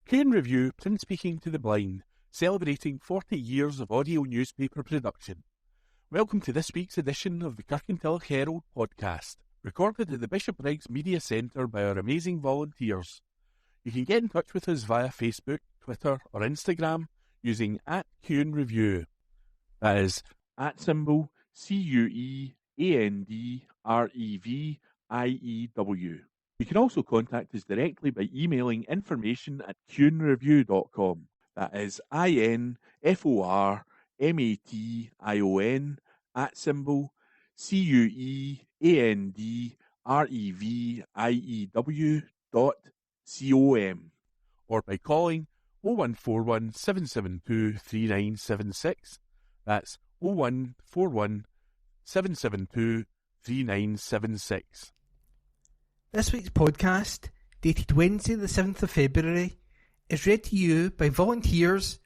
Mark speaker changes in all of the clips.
Speaker 1: Cairn Review, print speaking to the blind, celebrating 40 years of audio newspaper production. Welcome to this week's edition of the Kirkintilloch Herald podcast, recorded at the Bishopbriggs Media Centre by our amazing volunteers. You can get in touch with us via Facebook, Twitter or Instagram using @CairnReview. That is @CuendReview. You can also contact us directly by emailing information@cuenreview.com. That is INFORMATION @CuendReview.com, or by calling 0141 772 3976. That's 0141 772 3976.
Speaker 2: This week's podcast, dated Wednesday the 7th of February, is read to you by volunteers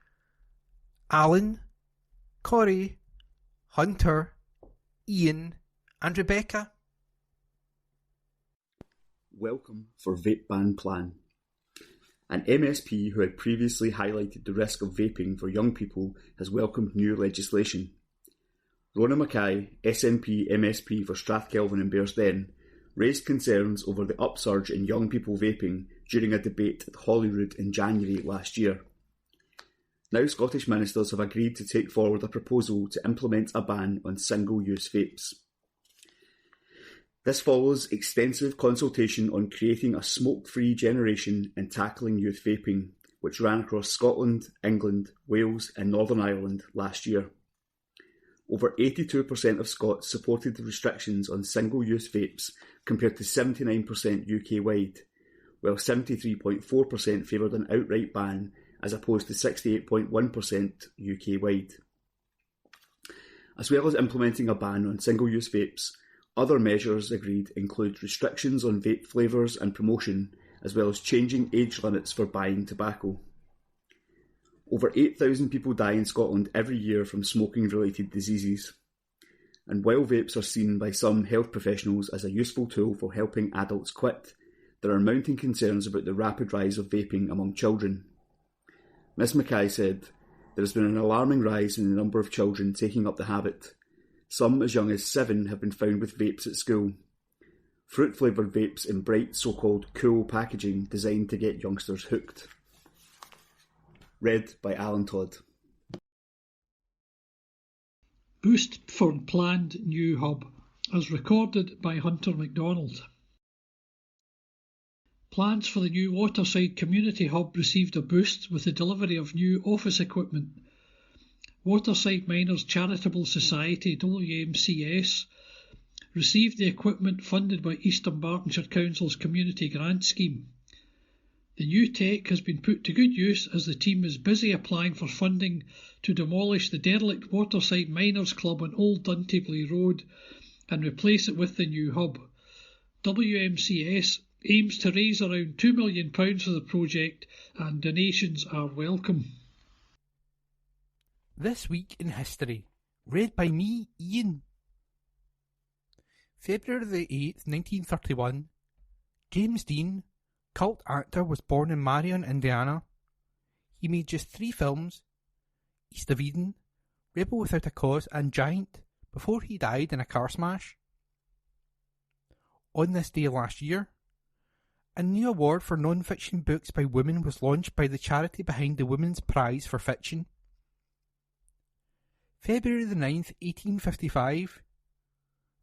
Speaker 2: Alan, Corey, Hunter, Ian and Rebecca.
Speaker 3: Welcome for Vape Ban Plan. An MSP who had previously highlighted the risk of vaping for young people has welcomed new legislation. Rona Mackay, SNP MSP for Strathkelvin and Bearsden, raised concerns over the upsurge in young people vaping during a debate at Holyrood in January last year. Now Scottish ministers have agreed to take forward a proposal to implement a ban on single-use vapes. This follows extensive consultation on creating a smoke-free generation and tackling youth vaping, which ran across Scotland, England, Wales and Northern Ireland last year. Over 82% of Scots supported the restrictions on single-use vapes compared to 79% UK-wide, while 73.4% favoured an outright ban as opposed to 68.1% UK-wide. As well as implementing a ban on single-use vapes, other measures agreed include restrictions on vape flavours and promotion, as well as changing age limits for buying tobacco. Over 8,000 people die in Scotland every year from smoking-related diseases. And while vapes are seen by some health professionals as a useful tool for helping adults quit, there are mounting concerns about the rapid rise of vaping among children. Ms Mackay said, "There has been an alarming rise in the number of children taking up the habit. Some as young as 7 have been found with vapes at school. Fruit-flavoured vapes in bright so-called cool packaging designed to get youngsters hooked." Read by Alan Todd.
Speaker 4: Boost for planned new hub, as recorded by Hunter MacDonald. Plans for the new Waterside Community Hub received a boost with the delivery of new office equipment. Waterside Miners Charitable Society, WMCS, received the equipment funded by East Dunbartonshire Council's Community Grant Scheme. The new tech has been put to good use as the team is busy applying for funding to demolish the derelict Waterside Miners Club on Old Dunteabley Road and replace it with the new hub. WMCS aims to raise around £2 million for the project and donations are welcome.
Speaker 2: This Week in History, read by me, Ian. February the 8th, 1931, James Dean, cult actor, was born in Marion, Indiana. He made just 3 films, East of Eden, Rebel Without a Cause and Giant, before he died in a car smash. On this day last year, a new award for non-fiction books by women was launched by the charity behind the Women's Prize for Fiction. February the 9th, 1855,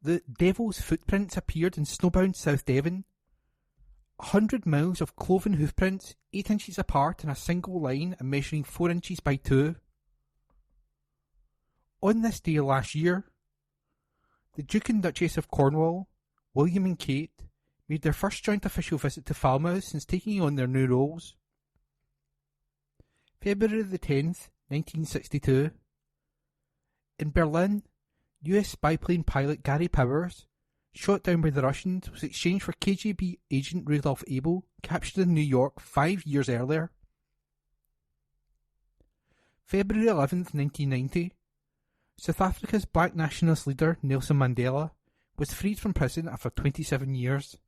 Speaker 2: the Devil's Footprints appeared in snowbound South Devon. 100 miles of cloven hoofprints, 8 inches apart in a single line and measuring 4 inches by 2. On this day last year, the Duke and Duchess of Cornwall, William and Kate, made their first joint official visit to Falmouth since taking on their new roles. February the 10th, 1962, in Berlin, US spyplane pilot Gary Powers, shot down by the Russians, was exchanged for KGB agent Rudolf Abel, captured in New York 5 years earlier. February 11th, 1990, South Africa's black nationalist leader Nelson Mandela was freed from prison after 27 years.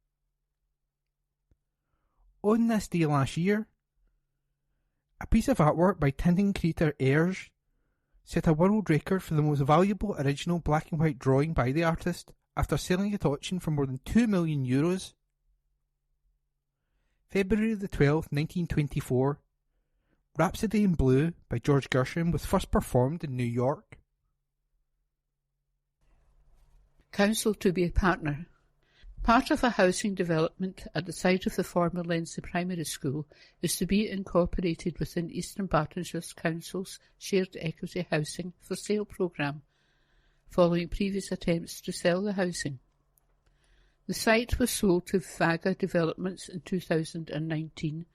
Speaker 2: On this day last year, piece of artwork by tinting creator Ayers set a world record for the most valuable original black and white drawing by the artist after selling at auction for more than €2 million. February the 12th, 1924, Rhapsody in Blue by George Gershwin was first performed in New York.
Speaker 5: Council to be a partner. Part of a housing development at the site of the former Lenzie Primary School is to be incorporated within East Dunbartonshire Council's Shared Equity Housing for Sale programme, following previous attempts to sell the housing. The site was sold to Vaga Developments in 2019,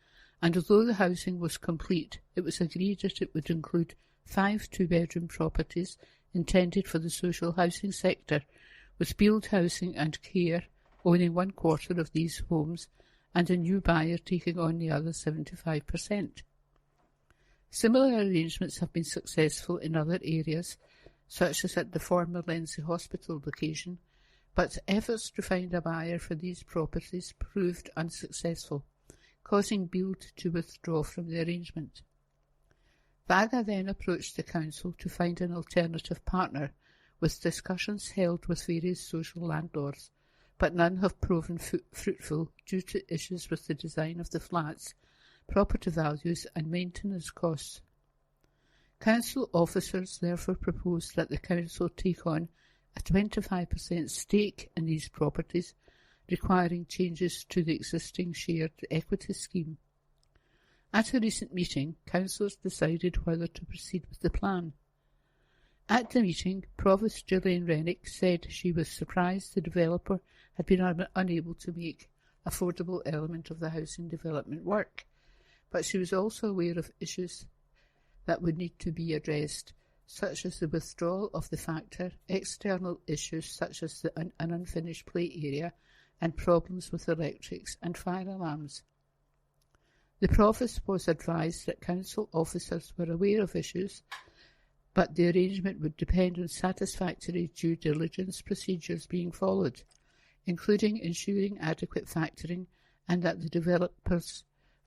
Speaker 5: and although the housing was complete, it was agreed that it would include 5 two-bedroom properties intended for the social housing sector, with Beeld Housing and Care owning 1/4 of these homes and a new buyer taking on the other 75%. Similar arrangements have been successful in other areas, such as at the former Lenzie Hospital location, but efforts to find a buyer for these properties proved unsuccessful, causing Beeld to withdraw from the arrangement. Vaga then approached the council to find an alternative partner, with discussions held with various social landlords, but none have proven fruitful due to issues with the design of the flats, property values and maintenance costs. Council officers therefore proposed that the council take on a 25% stake in these properties, requiring changes to the existing shared equity scheme. At a recent meeting, councillors decided whether to proceed with the plan. At the meeting, Provost Gillian Rennick said she was surprised the developer had been unable to make affordable element of the housing development work, but she was also aware of issues that would need to be addressed, such as the withdrawal of the factor, external issues such as an unfinished play area, and problems with electrics and fire alarms. The Provost was advised that council officers were aware of issues, but the arrangement would depend on satisfactory due diligence procedures being followed, including ensuring adequate factoring and that the developer's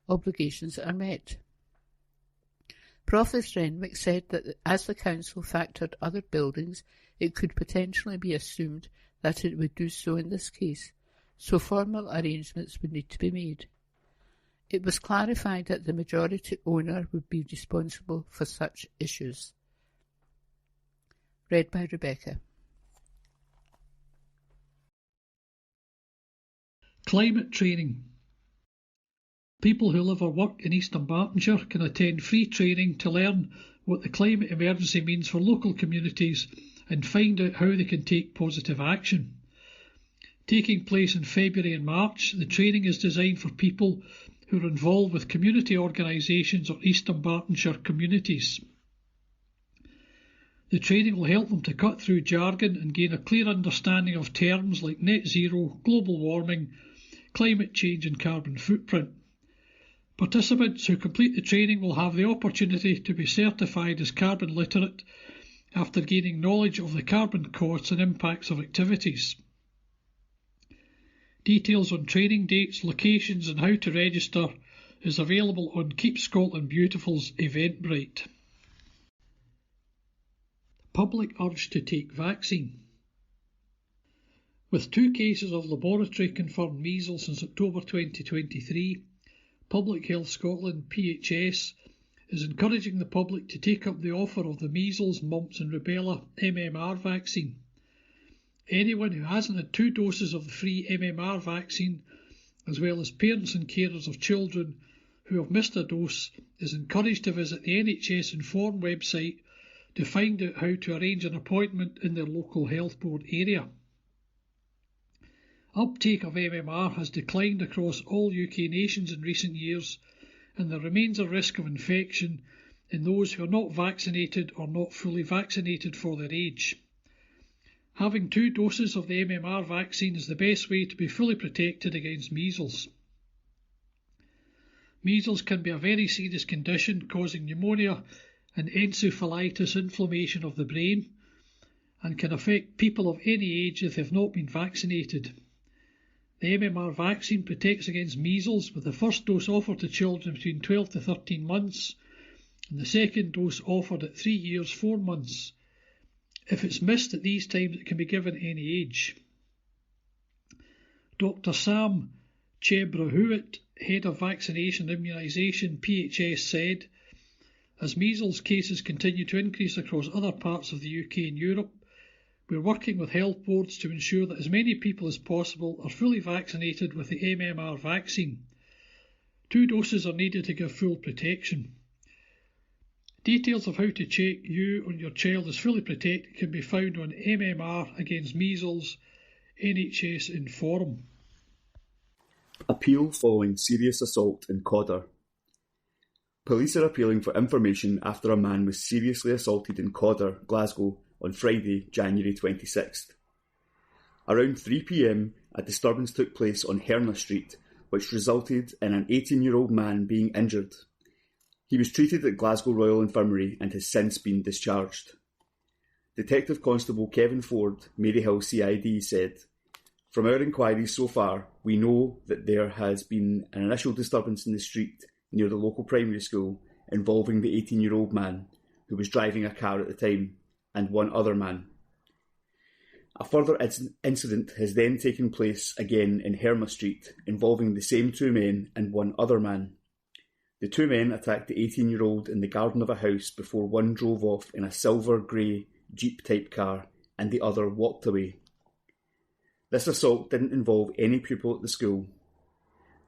Speaker 5: obligations are met. Provost Renwick said that as the council factored other buildings, it could potentially be assumed that it would do so in this case, so formal arrangements would need to be made. It was clarified that the majority owner would be responsible for such issues. Read by Rebecca.
Speaker 4: Climate training. People who live or work in East Dunbartonshire can attend free training to learn what the climate emergency means for local communities and find out how they can take positive action. Taking place in February and March, the training is designed for people who are involved with community organisations or East Dunbartonshire communities. The training will help them to cut through jargon and gain a clear understanding of terms like net zero, global warming, climate change and carbon footprint. Participants who complete the training will have the opportunity to be certified as carbon literate after gaining knowledge of the carbon costs and impacts of activities. Details on training dates, locations and how to register is available on Keep Scotland Beautiful's Eventbrite. Public urge to take vaccine. With 2 cases of laboratory confirmed measles since October 2023, Public Health Scotland (PHS) is encouraging the public to take up the offer of the measles, mumps and rubella MMR vaccine. Anyone who hasn't had 2 doses of the free MMR vaccine, as well as parents and carers of children who have missed a dose, is encouraged to visit the NHS Inform website to find out how to arrange an appointment in their local health board area. Uptake of MMR has declined across all UK nations in recent years, and there remains a risk of infection in those who are not vaccinated or not fully vaccinated for their age. Having 2 doses of the MMR vaccine is the best way to be fully protected against measles. Measles can be a very serious condition causing pneumonia and encephalitis, inflammation of the brain, and can affect people of any age if they have not been vaccinated. The MMR vaccine protects against measles, with the first dose offered to children between 12 to 13 months and the second dose offered at 3 years, 4 months. If it's missed at these times, it can be given any age. Dr. Sam Chebrahuit, Head of Vaccination and Immunisation, PHS, said, as measles cases continue to increase across other parts of the UK and Europe, we're working with health boards to ensure that as many people as possible are fully vaccinated with the MMR vaccine. 2 doses are needed to give full protection. Details of how to check you or your child is fully protected can be found on MMR Against Measles NHS Inform.
Speaker 3: Appeal following serious assault in Codder. Police are appealing for information after a man was seriously assaulted in Codder, Glasgow, on Friday, January 26th. Around 3 p.m, a disturbance took place on Herald Street, which resulted in an 18-year-old man being injured. He was treated at Glasgow Royal Infirmary and has since been discharged. Detective Constable Kevin Ford, Maryhill CID, said, from our inquiries so far, we know that there has been an initial disturbance in the street near the local primary school involving the 18-year-old man, who was driving a car at the time, and one other man. A further incident has then taken place again in Herald Street, involving the same 2 men and one other man. The 2 men attacked the 18-year-old in the garden of a house before one drove off in a silver-grey Jeep-type car and the other walked away. This assault didn't involve any pupil at the school.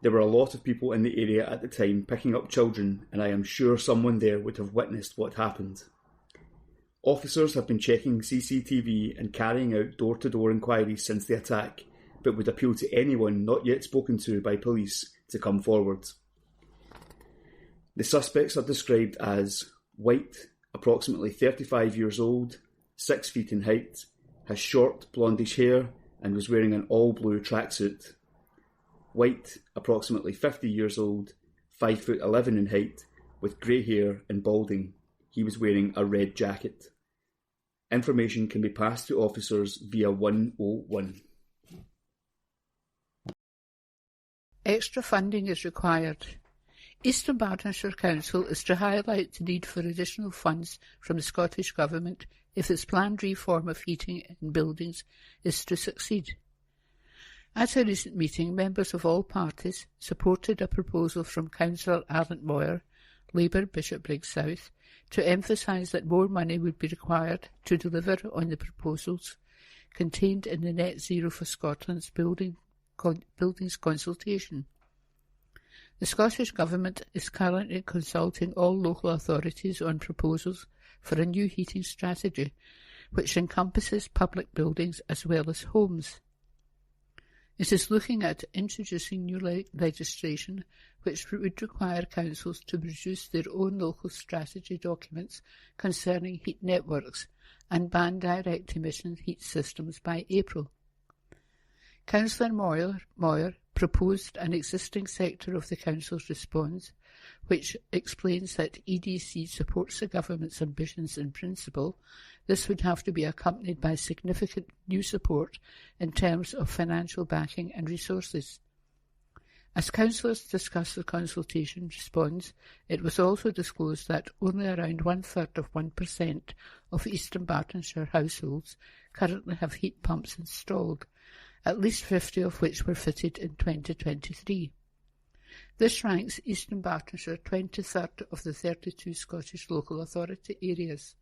Speaker 3: There were a lot of people in the area at the time picking up children, and I am sure someone there would have witnessed what happened. Officers have been checking CCTV and carrying out door-to-door inquiries since the attack, but would appeal to anyone not yet spoken to by police to come forward. The suspects are described as white, approximately 35 years old, 6 feet in height, has short blondish hair and was wearing an all-blue tracksuit. White, approximately 50 years old, 5 foot 11 in height, with grey hair and balding. He was wearing a red jacket. Information can be passed to officers via 101.
Speaker 5: Extra funding is required. East Dunbartonshire Council is to highlight the need for additional funds from the Scottish Government if its planned reform of heating in buildings is to succeed. At a recent meeting, members of all parties supported a proposal from Councillor Alan Moyer, Labour, Bishopbriggs South, to emphasise that more money would be required to deliver on the proposals contained in the Net Zero for Scotland's buildings consultation. The Scottish Government is currently consulting all local authorities on proposals for a new heating strategy, which encompasses public buildings as well as homes. It is looking at introducing new legislation which would require councils to produce their own local strategy documents concerning heat networks and ban direct emission heat systems by April. Councillor Moyer proposed an existing sector of the Council's response, which explains that EDC supports the Government's ambitions in principle. This would have to be accompanied by significant new support in terms of financial backing and resources. As councillors discussed the consultation response, it was also disclosed that only around 1% of East Dunbartonshire households currently have heat pumps installed, at least 50 of which were fitted in 2023. This ranks East Dunbartonshire 23rd of the 32 Scottish local authority areas.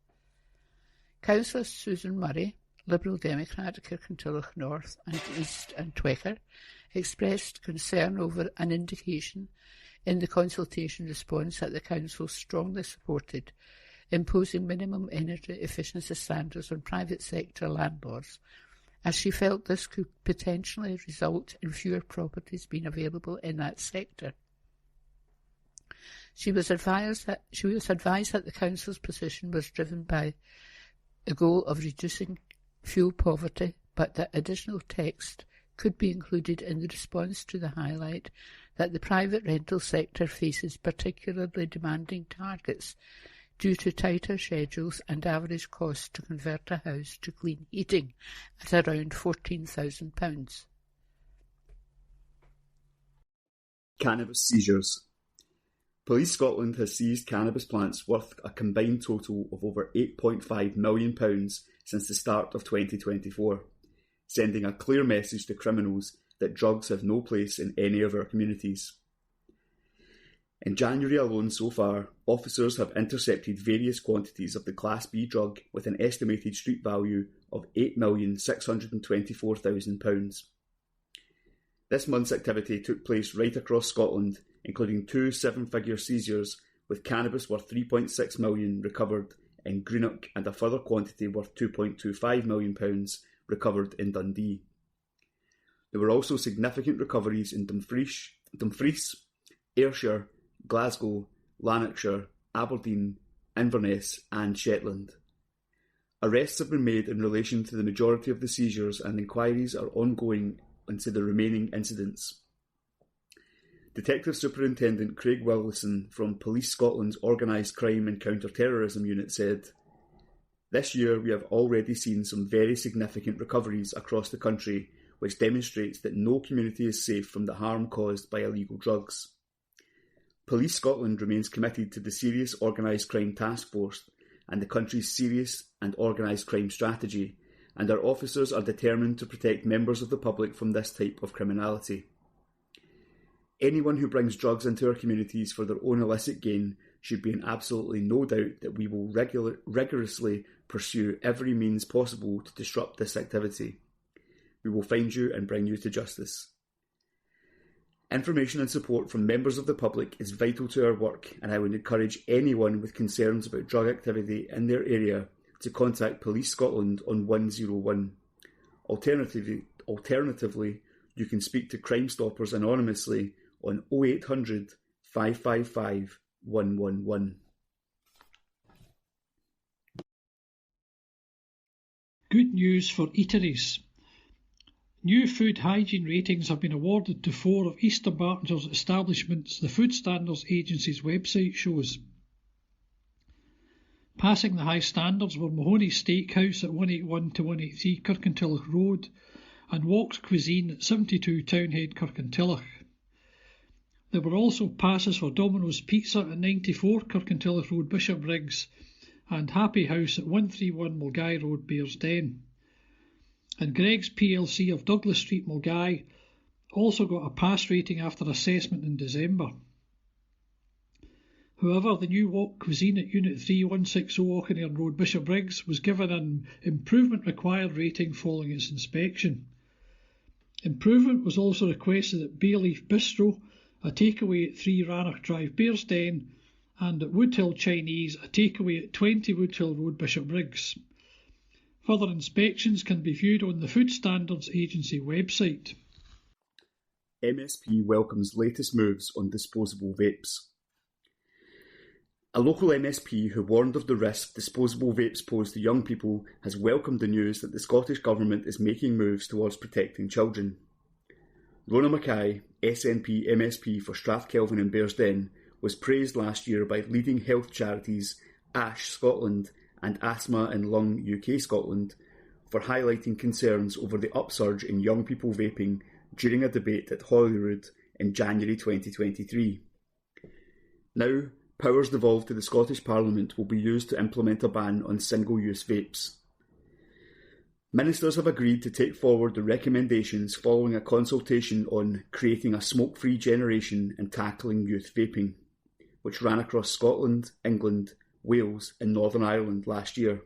Speaker 5: Councillor Susan Murray, Liberal Democrat, Kirkintilloch North and East and Twecker, expressed concern over an indication in the consultation response that the Council strongly supported imposing minimum energy efficiency standards on private sector landlords, as she felt this could potentially result in fewer properties being available in that sector. She was advised that the Council's position was driven by the goal of reducing fuel poverty, but that additional text could be included in the response to the highlight that the private rental sector faces particularly demanding targets due to tighter schedules and average cost to convert a house to clean heating at around £14,000.
Speaker 3: Cannabis seizures. Police Scotland has seized cannabis plants worth a combined total of over £8.5 million since the start of 2024, sending a clear message to criminals that drugs have no place in any of our communities. In January alone so far, officers have intercepted various quantities of the Class B drug with an estimated street value of £8,624,000. This month's activity took place right across Scotland, including 2 seven-figure seizures with cannabis worth £3.6 million recovered in Greenock and a further quantity worth £2.25 million recovered in Dundee. There were also significant recoveries in Dumfries, Ayrshire, Glasgow, Lanarkshire, Aberdeen, Inverness and Shetland. Arrests have been made in relation to the majority of the seizures and inquiries are ongoing into the remaining incidents. Detective Superintendent Craig Willison from Police Scotland's Organised Crime and Counter-Terrorism Unit said, "This year we have already seen some very significant recoveries across the country which demonstrates that no community is safe from the harm caused by illegal drugs. Police Scotland remains committed to the Serious Organised Crime Task Force and the country's serious and organised crime strategy, and our officers are determined to protect members of the public from this type of criminality. Anyone who brings drugs into our communities for their own illicit gain should be in absolutely no doubt that we will rigorously pursue every means possible to disrupt this activity. We will find you and bring you to justice. Information and support from members of the public is vital to our work, and I would encourage anyone with concerns about drug activity in their area to contact Police Scotland on 101. Alternatively, you can speak to Crime Stoppers anonymously on 0800 555 111.
Speaker 4: Good news for eateries. New food hygiene ratings have been awarded to 4 of East Dunbartonshire's establishments, the Food Standards Agency's website shows. Passing the high standards were Mahoney's Steakhouse at 181 to 183 Kirkintilloch Road and Walk's Cuisine at 72 Townhead, Kirkintilloch. There were also passes for Domino's Pizza at 94 Kirkintilloch Road, Bishopbriggs, and Happy House at 131 Mulgai Road, Bearsden. And Greg's plc of Douglas Street, Mulgai, also got a pass rating after assessment in December. However, the new Walk Cuisine at Unit 3160 Auchinleern Road, Bishopbriggs, was given an Improvement Required rating following its inspection. Improvement was also requested at Bayleaf Bistro, a takeaway at 3 Rannoch Drive, Bearsden, and at Woodhill Chinese, a takeaway at 20 Woodhill Road, Bishopbriggs. Further inspections can be viewed on the Food Standards Agency website.
Speaker 3: MSP welcomes latest moves on disposable vapes. A local MSP who warned of the risk disposable vapes pose to young people has welcomed the news that the Scottish Government is making moves towards protecting children. Rona Mackay, SNP MSP for Strathkelvin and Bearsden, was praised last year by leading health charities ASH Scotland and Asthma and Lung UK Scotland for highlighting concerns over the upsurge in young people vaping during a debate at Holyrood in January 2023. Now, powers devolved to the Scottish Parliament will be used to implement a ban on single-use vapes. Ministers have agreed to take forward the recommendations following a consultation on creating a smoke-free generation and tackling youth vaping, which ran across Scotland, England, Wales and Northern Ireland last year.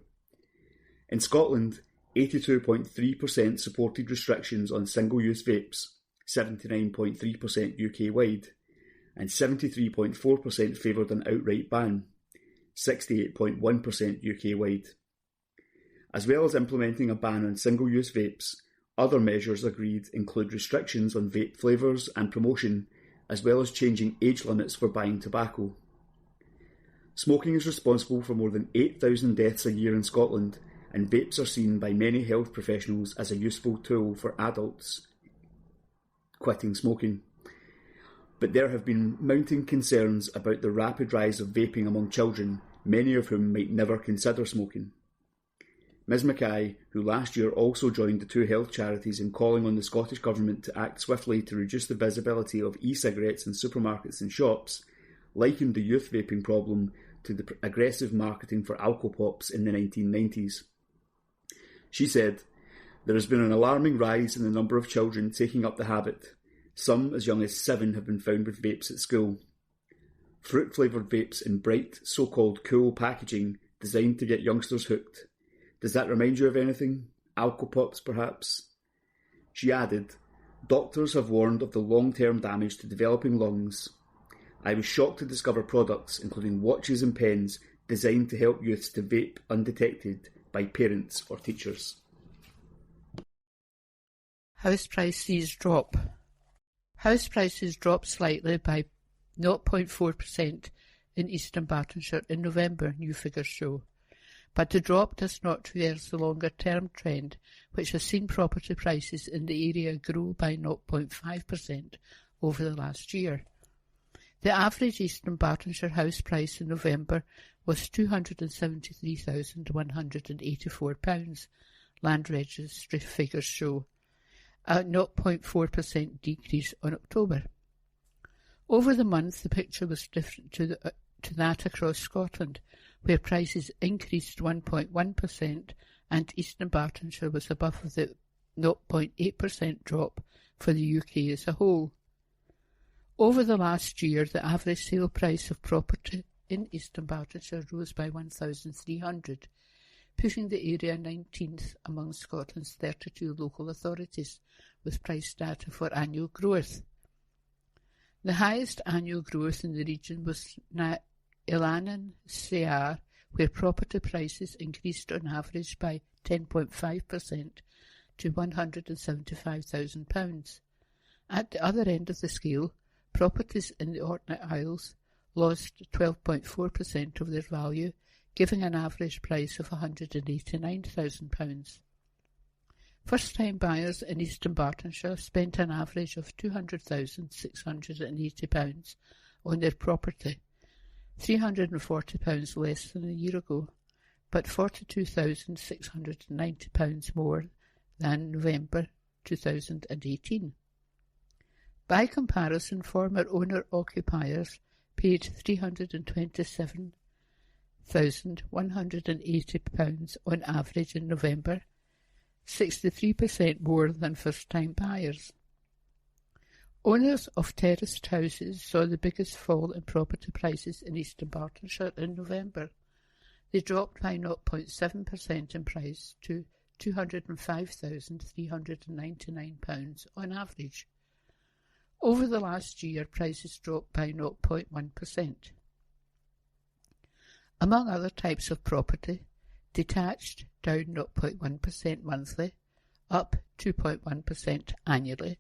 Speaker 3: In Scotland, 82.3% supported restrictions on single-use vapes, 79.3% UK-wide, and 73.4% favoured an outright ban, 68.1% UK-wide. As well as implementing a ban on single-use vapes, other measures agreed include restrictions on vape flavours and promotion, as well as changing age limits for buying tobacco. Smoking is responsible for more than 8,000 deaths a year in Scotland, and vapes are seen by many health professionals as a useful tool for adults quitting smoking. But there have been mounting concerns about the rapid rise of vaping among children, many of whom might never consider smoking. Ms Mackay, who last year also joined the 2 health charities in calling on the Scottish Government to act swiftly to reduce the visibility of e-cigarettes in supermarkets and shops, likened the youth vaping problem to the aggressive marketing for alcopops in the 1990s. She said, "There has been an alarming rise in the number of children taking up the habit. Some as young as 7 have been found with vapes at school. Fruit-flavoured vapes in bright, so-called cool packaging designed to get youngsters hooked. Does that remind you of anything? Alcopops, perhaps?" She added, "Doctors have warned of the long-term damage to developing lungs. I was shocked to discover products, including watches and pens, designed to help youths to vape undetected by parents or teachers."
Speaker 5: House prices drop. House prices dropped slightly by 0.4% in East Dunbartonshire in November, new figures show. But the drop does not reverse the longer-term trend, which has seen property prices in the area grow by 0.5% over the last year. The average East Dunbartonshire house price in November was £273,184, Land Registry figures show, a 0.4% decrease on October. Over the month, the picture was different to that across Scotland, where prices increased 1.1% and East Dunbartonshire was above the 0.8% drop for the UK as a whole. Over the last year, the average sale price of property in East Dunbartonshire rose by 1,300, putting the area 19th among Scotland's 32 local authorities, with price data for annual growth. The highest annual growth in the region was Ilanan Sayre, where property prices increased on average by 10.5% to £175,000. At the other end of the scale, properties in the Orkney Isles lost 12.4% of their value, giving an average price of £189,000. First-time buyers in East Dunbartonshire spent an average of £200,680 on their property, £340 less than a year ago, but £42,690 more than November 2018. By comparison, former owner-occupiers paid £327,180 on average in November, 63% more than first-time buyers. Owners of terraced houses saw the biggest fall in property prices in East Dunbartonshire in November. They dropped by 0.7% in price to £205,399 on average. Over the last year, prices dropped by 0.1%. Among other types of property, detached down 0.1% monthly, up 2.1% annually,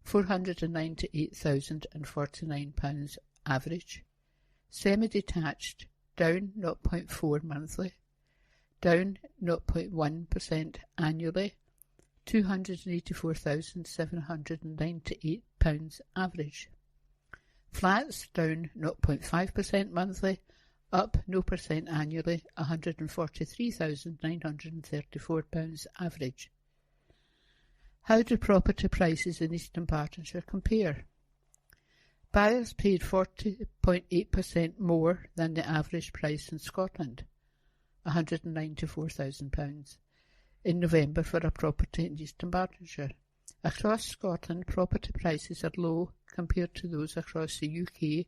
Speaker 5: £498,049 average. Semi-detached down 0.4 monthly, down 0.1% annually, £284,798 average. Flats down 0.5% monthly, up 0% annually, £143,934 average. How do property prices in East Dunbartonshire compare? Buyers paid 40.8% more than the average price in Scotland, £194,000, in November for a property in East Dunbartonshire. Across Scotland, property prices are low compared to those across the UK,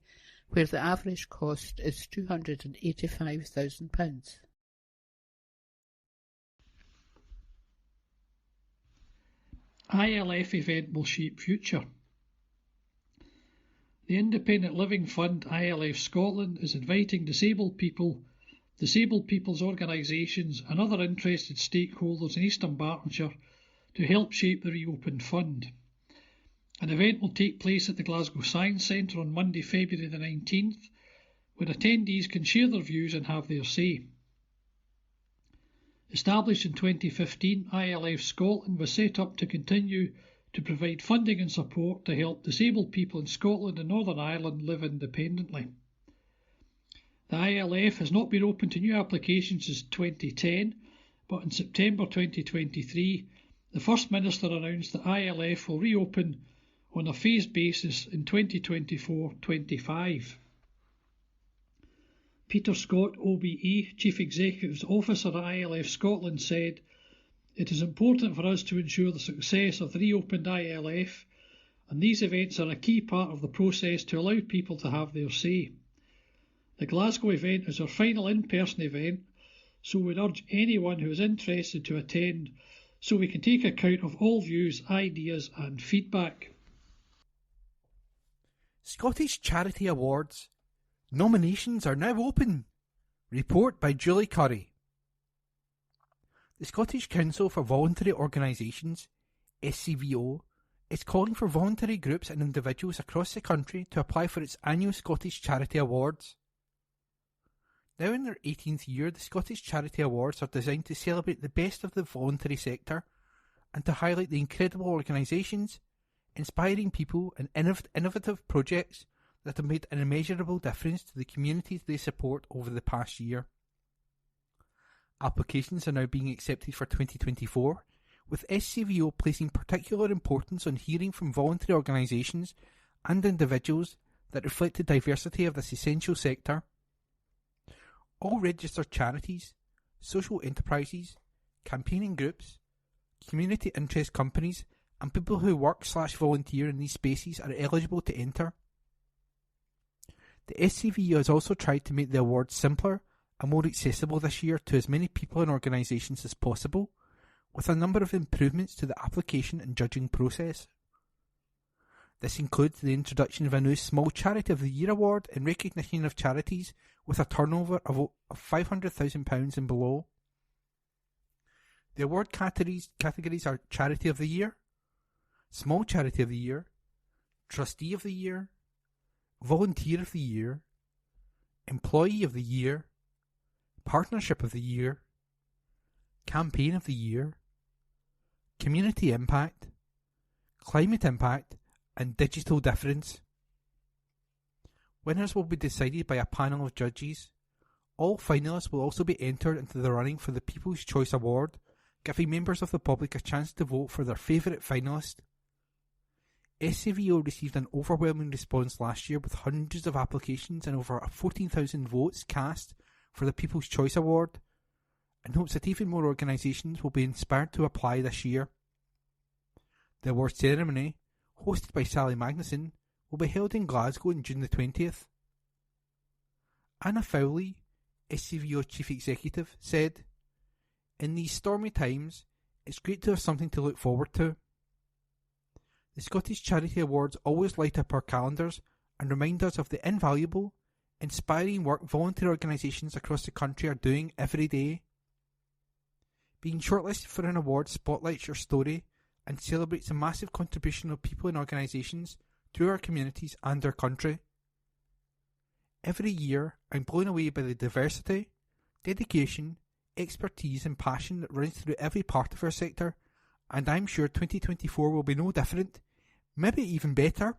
Speaker 5: where the average cost is £285,000.
Speaker 4: ILF event will shape future. The Independent Living Fund ILF Scotland is inviting disabled people, disabled people's organisations and other interested stakeholders in East Dunbartonshire to help shape the reopened fund. An event will take place at the Glasgow Science Centre on Monday, February the 19th, where attendees can share their views and have their say. Established in 2015, ILF Scotland was set up to continue to provide funding and support to help disabled people in Scotland and Northern Ireland live independently. The ILF has not been open to new applications since 2010, but in September 2023, the First Minister announced that ILF will reopen on a phased basis in 2024-25. Peter Scott, OBE, Chief Executive Officer at ILF Scotland, said, "It is important for us to ensure the success of the reopened ILF, and these events are a key part of the process to allow people to have their say. The Glasgow event is our final in-person event, so we'd urge anyone who is interested to attend so we can take account of all views, ideas and feedback."
Speaker 2: Scottish Charity Awards. Nominations are now open. Report by Julie Curry. The Scottish Council for Voluntary Organisations, SCVO, is calling for voluntary groups and individuals across the country to apply for its annual Scottish Charity Awards. Now in their 18th year, the Scottish Charity Awards are designed to celebrate the best of the voluntary sector and to highlight the incredible organisations, inspiring people and innovative projects that have made an immeasurable difference to the communities they support over the past year. Applications are now being accepted for 2024, with SCVO placing particular importance on hearing from voluntary organisations and individuals that reflect the diversity of this essential sector. All registered charities, social enterprises, campaigning groups, community interest companies and people who work/volunteer in these spaces are eligible to enter. The SCVO has also tried to make the awards simpler and more accessible this year to as many people and organisations as possible, with a number of improvements to the application and judging process. This includes the introduction of a new Small Charity of the Year award in recognition of charities with a turnover of £500,000 and below. The award categories are Charity of the Year, Small Charity of the Year, Trustee of the Year, Volunteer of the Year, Employee of the Year, Partnership of the Year, Campaign of the Year, Community Impact, Climate Impact, and Digital Difference. Winners will be decided by a panel of judges. All finalists will also be entered into the running for the People's Choice Award, giving members of the public a chance to vote for their favourite finalist. SCVO received an overwhelming response last year with hundreds of applications and over 14,000 votes cast for the People's Choice Award, and hopes that even more organisations will be inspired to apply this year. The award ceremony, hosted by Sally Magnuson, will be held in Glasgow on June the 20th. Anna Fowley, SCVO Chief Executive, said, "In these stormy times, it's great to have something to look forward to. The Scottish Charity Awards always light up our calendars and remind us of the invaluable, inspiring work voluntary organisations across the country are doing every day. Being shortlisted for an award spotlights your story and celebrates the massive contribution of people and organisations to our communities and our country. Every year, I'm blown away by the diversity, dedication, expertise and passion that runs through every part of our sector, and I'm sure 2024 will be no different, maybe even better.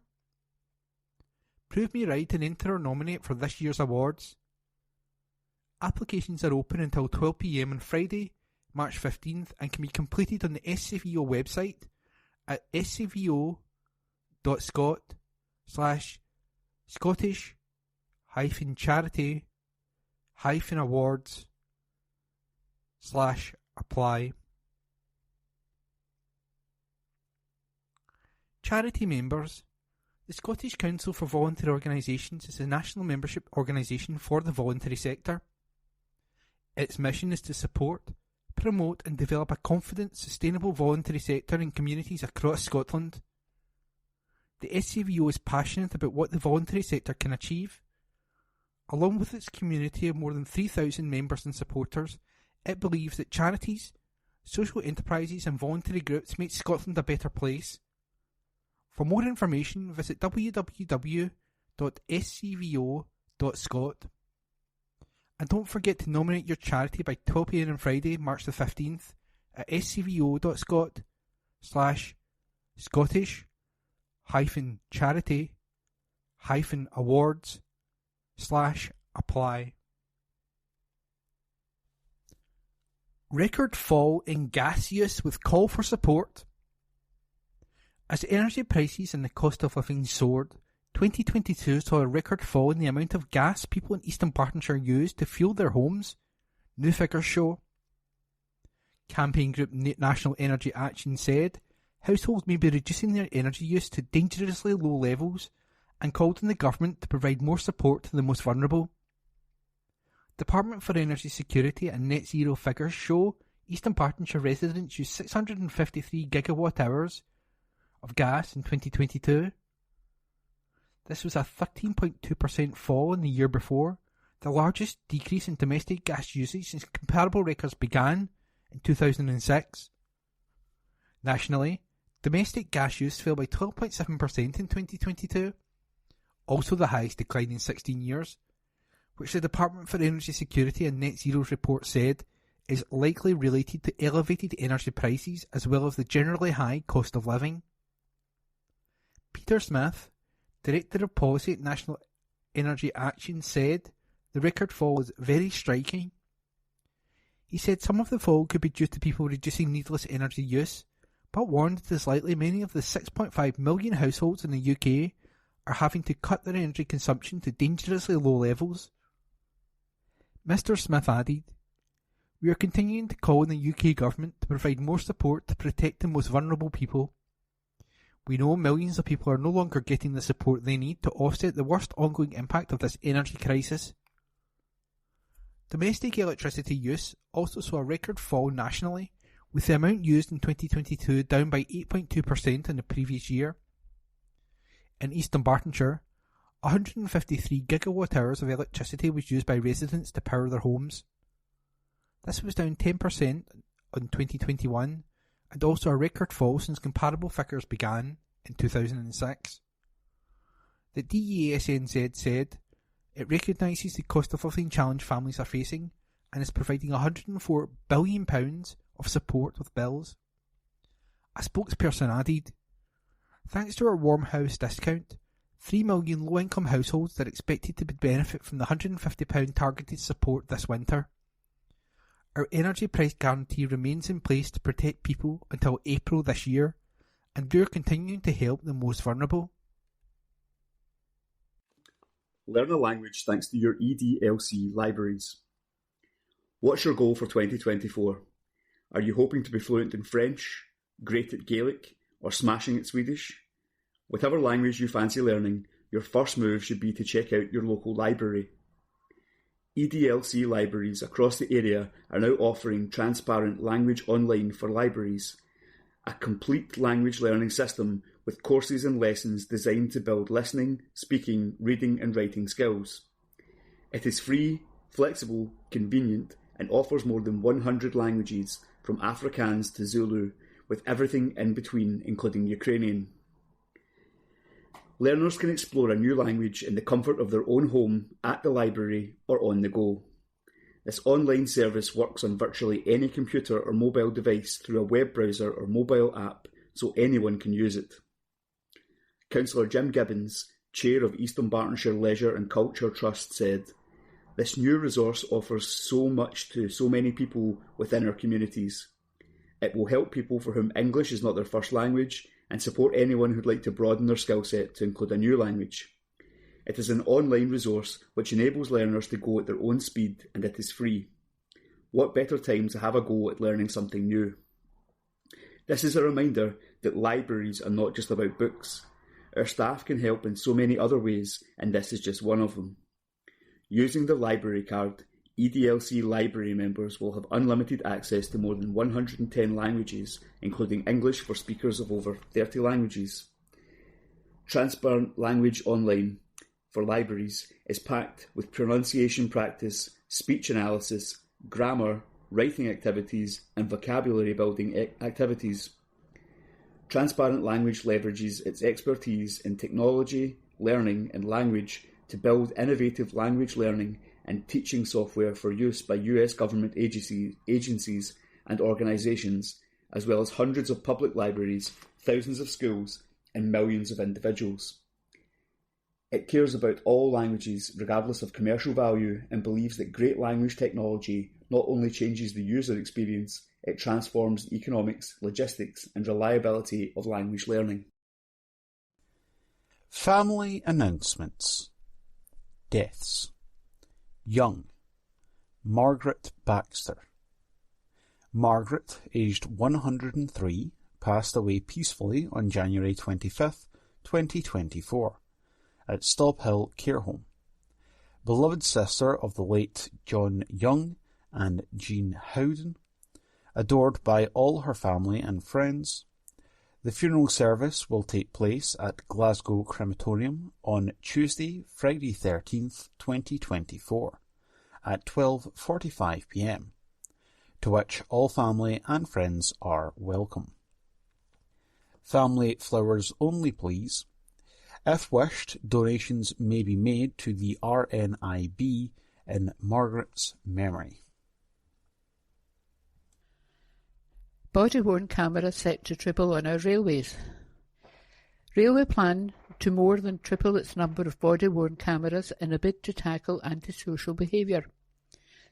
Speaker 2: Prove me right and enter or nominate for this year's awards. Applications are open until 12 p.m. on Friday, March 15th, and can be completed on the SCVO website at scvo.scot/charity-awards/apply. Charity members. The Scottish Council for Voluntary Organisations is a national membership organisation for the voluntary sector. Its mission is to support, promote and develop a confident, sustainable voluntary sector in communities across Scotland. The SCVO is passionate about what the voluntary sector can achieve. Along with its community of more than 3,000 members and supporters, it believes that charities, social enterprises and voluntary groups make Scotland a better place. For more information, visit www.scvo.scot. And don't forget to nominate your charity by 12 p.m. on Friday, March the 15th at scvo.scot/Scottish-charity-awards/apply. Record fall in gas use with call for support. As energy prices and the cost of living soared, 2022 saw a record fall in the amount of gas people in East Dunbartonshire used to fuel their homes, new figures show. Campaign group National Energy Action said households may be reducing their energy use to dangerously low levels and called on the government to provide more support to the most vulnerable. Department for Energy Security and Net Zero figures show East Dunbartonshire residents used 653 gigawatt hours of gas in 2022. This was a 13.2% fall in the year before, the largest decrease in domestic gas usage since comparable records began in 2006. Nationally, domestic gas use fell by 12.7% in 2022, also the highest decline in 16 years, which the Department for Energy Security and Net Zero's report said is likely related to elevated energy prices as well as the generally high cost of living. Peter Smith, Director of Policy at National Energy Action, said the record fall is very striking. He said some of the fall could be due to people reducing needless energy use, but warned it is likely many of the 6.5 million households in the UK are having to cut their energy consumption to dangerously low levels. Mr Smith added, "We are continuing to call on the UK government to provide more support to protect the most vulnerable people. We know millions of people are no longer getting the support they need to offset the worst ongoing impact of this energy crisis." Domestic electricity use also saw a record fall nationally, with the amount used in 2022 down by 8.2% in the previous year. In East Dunbartonshire, 153 gigawatt hours of electricity was used by residents to power their homes. This was down 10% on 2021 and also a record fall since comparable figures began in 2006. The DESNZ said it recognises the cost of living challenge families are facing and is providing £104 billion of support with bills. A spokesperson added, "Thanks to our Warm House discount, 3 million low-income households are expected to benefit from the £150 targeted support this winter. Our energy price guarantee remains in place to protect people until April this year, and we are continuing to help the most vulnerable."
Speaker 3: Learn a language thanks to your EDLC libraries. What's your goal for 2024? Are you hoping to be fluent in French, great at Gaelic, or smashing at Swedish? Whatever language you fancy learning, your first move should be to check out your local library. EDLC libraries across the area are now offering transparent language online for libraries, a complete language learning system with courses and lessons designed to build listening, speaking, reading and writing skills. It is free, flexible, convenient and offers more than 100 languages from Afrikaans to Zulu, with everything in between, including Ukrainian. Learners can explore a new language in the comfort of their own home, at the library, or on the go. This online service works on virtually any computer or mobile device through a web browser or mobile app, so anyone can use it. Councillor Jim Gibbons, Chair of East Dunbartonshire Leisure and Culture Trust, said, "This new resource offers so much to so many people within our communities. It will help people for whom English is not their first language and support anyone who'd like to broaden their skill set to include a new language. It is an online resource which enables learners to go at their own speed, and it is free. What better time to have a go at learning something new?" This is a reminder that libraries are not just about books. Our staff can help in so many other ways, and this is just one of them. Using the library card, EDLC library members will have unlimited access to more than 110 languages, including English for speakers of over 30 languages. Transparent Language Online for libraries is packed with pronunciation practice, speech analysis, grammar, writing activities, and vocabulary building activities. Transparent Language leverages its expertise in technology, learning, and language to build innovative language learning and teaching software for use by US government agencies and organisations, as well as hundreds of public libraries, thousands of schools, and millions of individuals. It cares about all languages, regardless of commercial value, and believes that great language technology not only changes the user experience, it transforms the economics, logistics, and reliability of language learning.
Speaker 6: Family announcements. Deaths. Young, Margaret Baxter. Margaret, aged 103, passed away peacefully on January 25th, 2024, at Stobhill Care Home. Beloved sister of the late John Young and Jean Howden, adored by all her family and friends. The funeral service will take place at Glasgow Crematorium on Tuesday, Friday 13th, 2024, at 12:45 p.m, to which all family and friends are welcome. Family flowers only, please. If wished, donations may be made to the RNIB in Margaret's memory.
Speaker 5: Body-worn cameras set to triple on our railways. Railway plan to more than triple its number of body-worn cameras in a bid to tackle antisocial behaviour.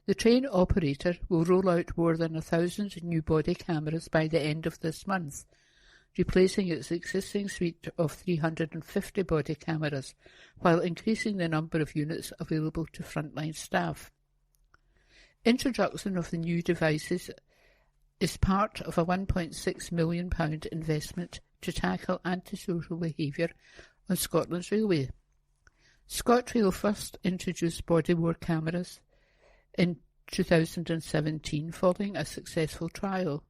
Speaker 5: The train operator will roll out more than 1,000 new body cameras by the end of this month, replacing its existing suite of 350 body cameras, while increasing the number of units available to frontline staff. Introduction of the new devices is part of a £1.6 million investment to tackle antisocial behaviour on Scotland's railway. ScotRail first introduced body-worn cameras in 2017 following a successful trial.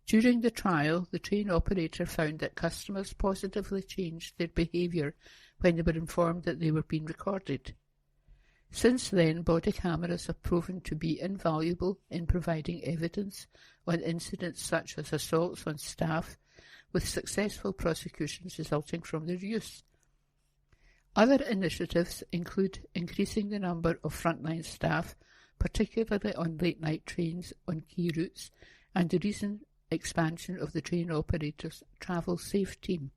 Speaker 5: During the trial, the train operator found that customers positively changed their behaviour when they were informed that they were being recorded. Since then, body cameras have proven to be invaluable in providing evidence on incidents such as assaults on staff, with successful prosecutions resulting from their use. Other initiatives include increasing the number of frontline staff, particularly on late-night trains on key routes, and the recent expansion of the train operator's Travel Safe team.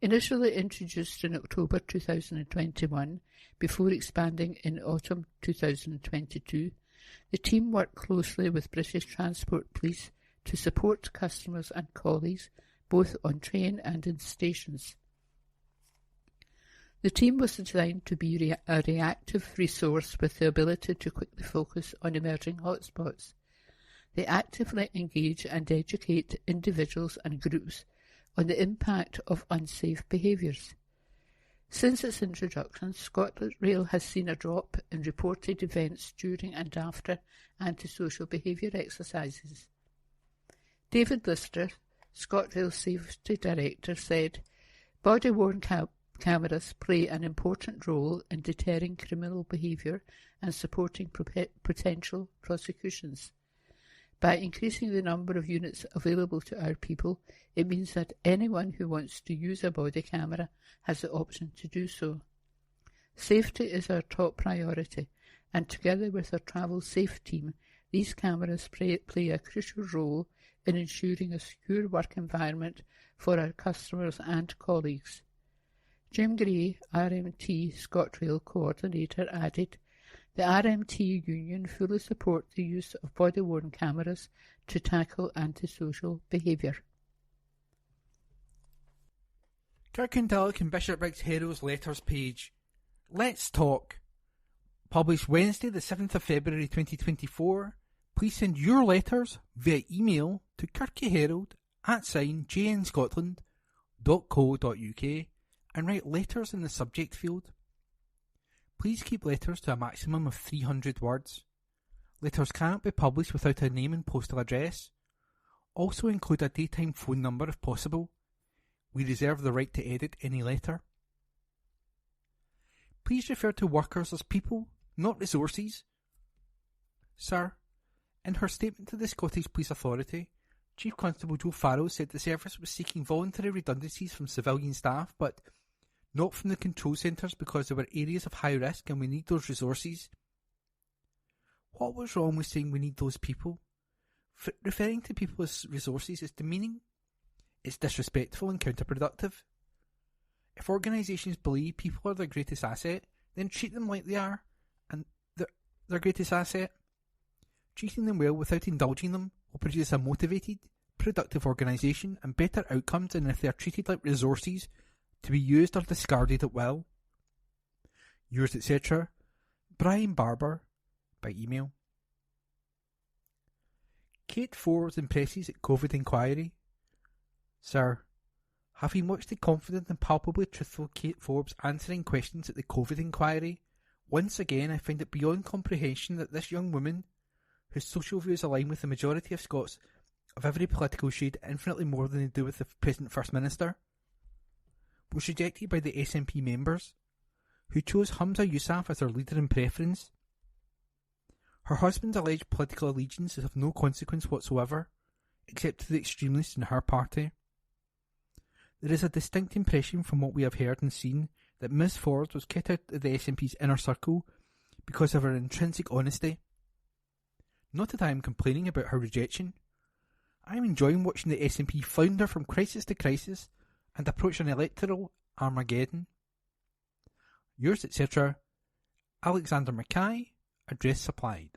Speaker 5: Initially introduced in October 2021, before expanding in autumn 2022, the team worked closely with British Transport Police to support customers and colleagues, both on train and in stations. The team was designed to be a reactive resource with the ability to quickly focus on emerging hotspots. They actively engage and educate individuals and groups on the impact of unsafe behaviours. Since its introduction, ScotRail has seen a drop in reported events during and after antisocial behaviour exercises. David Lister, ScotRail Safety Director, said, "Body-worn cameras play an important role in deterring criminal behaviour and supporting potential prosecutions. By increasing the number of units available to our people, it means that anyone who wants to use a body camera has the option to do so. Safety is our top priority, and together with our Travel Safe team, these cameras play a crucial role in ensuring a secure work environment for our customers and colleagues." Jim Gray, RMT ScotRail Coordinator, added, "The RMT Union fully support the use of body-worn cameras to tackle antisocial behaviour."
Speaker 2: Kirkintilloch and Bishopbriggs Herald's letters page. Let's talk. Published Wednesday the 7th of February 2024. Please send your letters via email to kirkyherald@jnscotland.co.uk and write letters in the subject field. Please keep letters to a maximum of 300 words. Letters cannot be published without a name and postal address. Also include a daytime phone number if possible. We reserve the right to edit any letter. Please refer to workers as people, not resources. Sir, in her statement to the Scottish Police Authority, Chief Constable Joe Farrell said the service was seeking voluntary redundancies from civilian staff, but not from the control centres because there were areas of high risk and we need those resources. What was wrong with saying we need those people? Referring to people as resources is demeaning. It's disrespectful and counterproductive. If organisations believe people are their greatest asset, then treat them like they are, and their greatest asset. Treating them well without indulging them will produce a motivated, productive organisation and better outcomes than if they are treated like resources to be used or discarded at will. Yours, etc., Brian Barber, by email. Kate Forbes impresses at COVID inquiry. Sir, having watched the confident and palpably truthful Kate Forbes answering questions at the COVID inquiry, once again I find it beyond comprehension that this young woman, whose social views align with the majority of Scots of every political shade infinitely more than they do with the present First Minister, was rejected by the SNP members, who chose Hamza Yousaf as their leader in preference. Her husband's alleged political allegiance is of no consequence whatsoever, except to the extremists in her party. There is a distinct impression from what we have heard and seen that Ms. Forbes was kept out of the SNP's inner circle because of her intrinsic honesty. Not that I am complaining about her rejection. I am enjoying watching the SNP flounder from crisis to crisis and approach an electoral Armageddon. Yours, etc., Alexander Mackay, address supplied.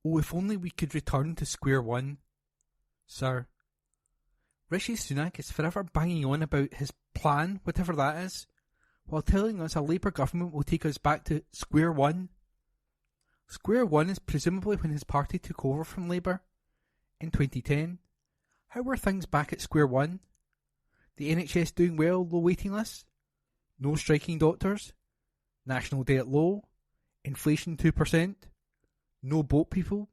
Speaker 2: Oh, if only we could return to square one. Sir, Rishi Sunak is forever banging on about his plan, whatever that is, while telling us a Labour government will take us back to square one. Square one is presumably when his party took over from Labour in 2010. How were things back at square one? The NHS doing well, low waiting lists? No striking doctors? National debt low? Inflation 2%? No boat people?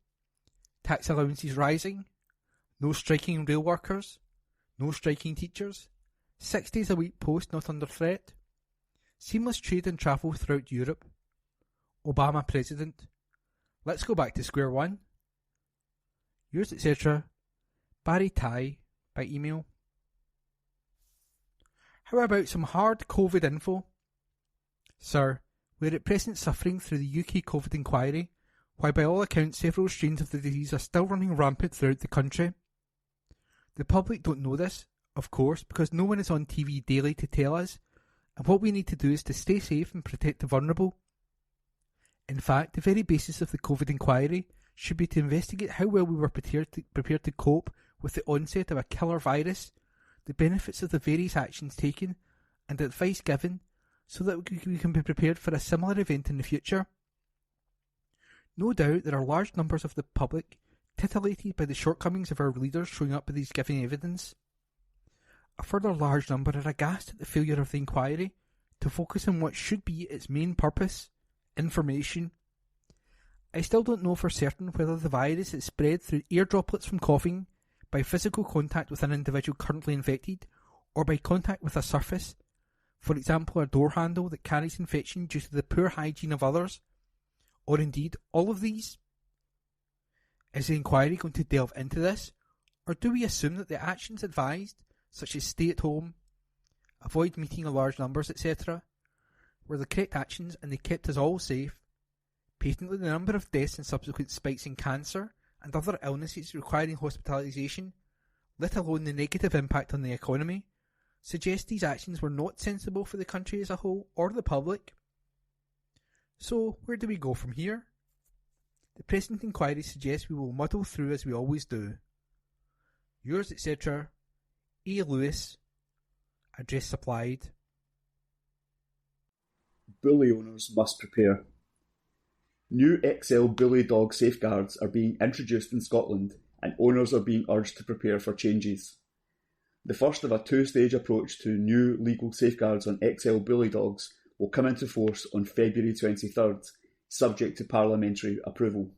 Speaker 2: Tax allowances rising? No striking rail workers? No striking teachers? 6 days a week post not under threat? Seamless trade and travel throughout Europe? Obama president? Let's go back to square one. Yours, etc., Barry Ty, by email. How about some hard COVID info? Sir, we are at present suffering through the UK COVID inquiry, while by all accounts several strains of the disease are still running rampant throughout the country. The public don't know this, of course, because no one is on TV daily to tell us, and what we need to do is to stay safe and protect the vulnerable. In fact, the very basis of the COVID inquiry should be to investigate how well we were prepared to cope with the onset of a killer virus, the benefits of the various actions taken, and advice given, so that we can be prepared for a similar event in the future. No doubt there are large numbers of the public titillated by the shortcomings of our leaders showing up with these giving evidence. A further large number are aghast at the failure of the inquiry to focus on what should be its main purpose: information. I still don't know for certain whether the virus is spread through air droplets from coughing, by physical contact with an individual currently infected, or by contact with a surface, for example a door handle that carries infection due to the poor hygiene of others, or indeed all of these. Is the inquiry going to delve into this, or do we assume that the actions advised, such as stay at home, avoid meeting in large numbers, etc., were the correct actions and they kept us all safe? Patently, the number of deaths and subsequent spikes in cancer and other illnesses requiring hospitalisation, let alone the negative impact on the economy, suggest these actions were not sensible for the country as a whole or the public. So, where do we go from here? The present inquiry suggests we will muddle through as we always do. Yours, etc., A. Lewis, address supplied.
Speaker 3: Bully owners must prepare. New XL bully dog safeguards are being introduced in Scotland, and owners are being urged to prepare for changes. The first of a two-stage approach to new legal safeguards on XL bully dogs will come into force on February 23rd, subject to parliamentary approval.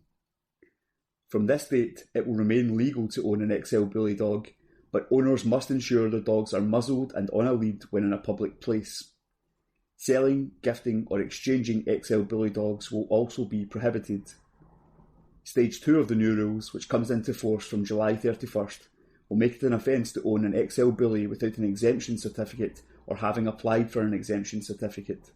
Speaker 3: From this date, it will remain legal to own an XL bully dog, but owners must ensure their dogs are muzzled and on a lead when in a public place. Selling, gifting or exchanging XL bully dogs will also be prohibited. Stage 2 of the new rules, which comes into force from July 31st, will make it an offence to own an XL bully without an exemption certificate or having applied for an exemption certificate.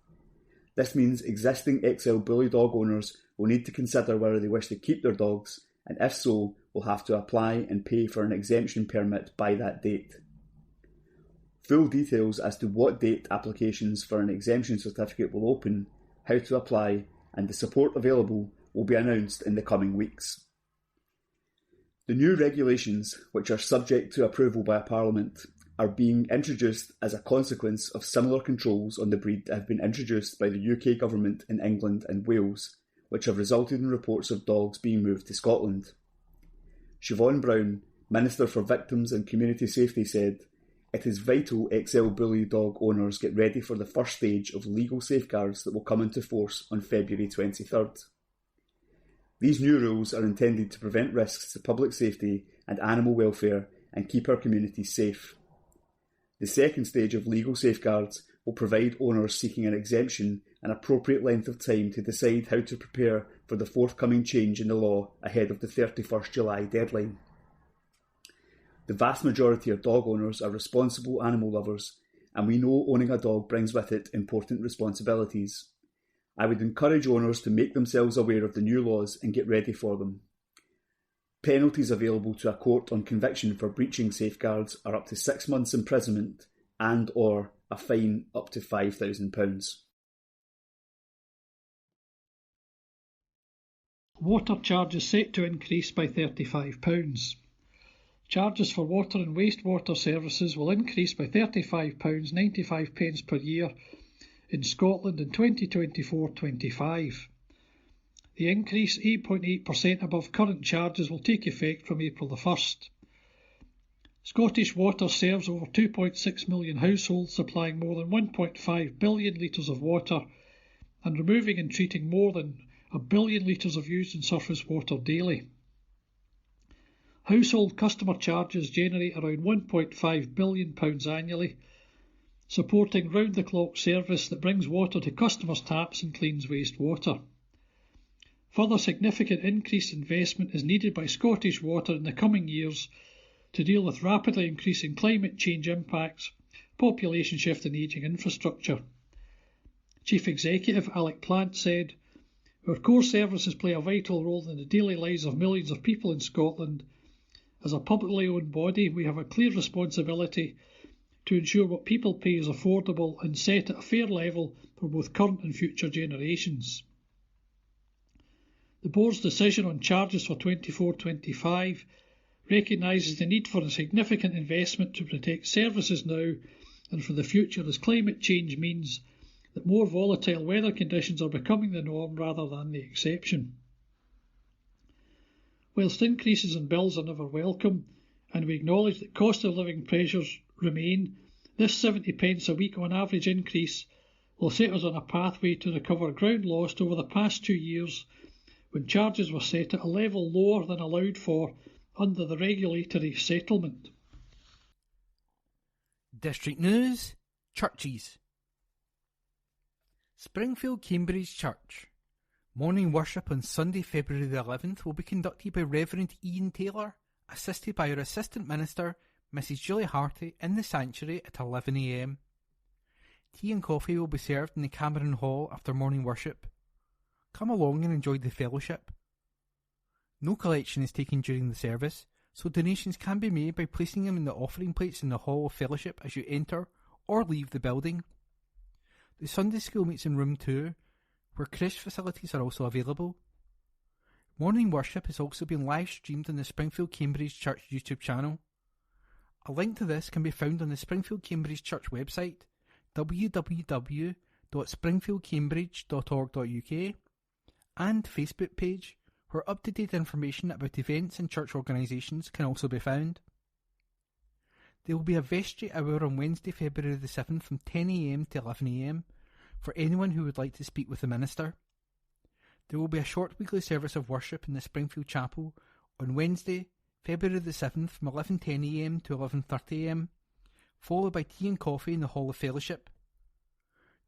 Speaker 3: This means existing XL bully dog owners will need to consider whether they wish to keep their dogs, and if so, will have to apply and pay for an exemption permit by that date. Full details as to what date applications for an exemption certificate will open, how to apply, and the support available will be announced in the coming weeks. The new regulations, which are subject to approval by Parliament, are being introduced as a consequence of similar controls on the breed that have been introduced by the UK government in England and Wales, which have resulted in reports of dogs being moved to Scotland. Siobhan Brown, Minister for Victims and Community Safety, said, "It is vital XL Bully dog owners get ready for the first stage of legal safeguards that will come into force on February 23rd. These new rules are intended to prevent risks to public safety and animal welfare and keep our communities safe. The second stage of legal safeguards will provide owners seeking an exemption an appropriate length of time to decide how to prepare for the forthcoming change in the law ahead of the 31st July deadline. The vast majority of dog owners are responsible animal lovers, and we know owning a dog brings with it important responsibilities. I would encourage owners to make themselves aware of the new laws and get ready for them. Penalties available to a court on conviction for breaching safeguards are up to 6 months imprisonment and/or a fine up to £5,000.
Speaker 4: Water charges set to increase by £35. Charges for water and wastewater services will increase by £35.95 per year in Scotland in 2024-25. The increase, 8.8% above current charges, will take effect from April the 1st. Scottish Water serves over 2.6 million households, supplying more than 1.5 billion litres of water and removing and treating more than 1 billion litres of used and surface water daily. Household customer charges generate around £1.5 billion annually, supporting round-the-clock service that brings water to customers' taps and cleans wastewater. Further significant increased investment is needed by Scottish Water in the coming years to deal with rapidly increasing climate change impacts, population shift and ageing infrastructure. Chief Executive Alec Plant said, "Our core services play a vital role in the daily lives of millions of people in Scotland. As a publicly owned body, we have a clear responsibility to ensure what people pay is affordable and set at a fair level for both current and future generations." The Board's decision on charges for 24-25 recognises the need for a significant investment to protect services now and for the future, as climate change means that more volatile weather conditions are becoming the norm rather than the exception. Whilst increases in bills are never welcome, and we acknowledge that cost of living pressures remain, this 70 pence a week on average increase will set us on a pathway to recover ground lost over the past 2 years, when charges were set at a level lower than allowed for under the regulatory settlement.
Speaker 2: District News, Churches. Springfield Cambridge Church. Morning worship on Sunday, February the 11th will be conducted by Reverend Ian Taylor, assisted by our Assistant Minister, Mrs Julie Harty, in the sanctuary at 11 a.m. Tea and coffee will be served in the Cameron Hall after morning worship. Come along and enjoy the fellowship. No collection is taken during the service, so donations can be made by placing them in the offering plates in the Hall of Fellowship as you enter or leave the building. The Sunday school meets in room 2, where creche facilities are also available. Morning worship is also being live streamed on the Springfield Cambridge Church YouTube channel. A link to this can be found on the Springfield Cambridge Church website, www.springfieldcambridge.org.uk, and Facebook page, where up-to-date information about events and church organisations can also be found. There will be a vestry hour on Wednesday, February the 7th from 10 a.m. to 11 a.m. for anyone who would like to speak with the minister. There will be a short weekly service of worship in the Springfield Chapel on Wednesday, February the 7th from 11:10 a.m. to 11:30 a.m, followed by tea and coffee in the Hall of Fellowship.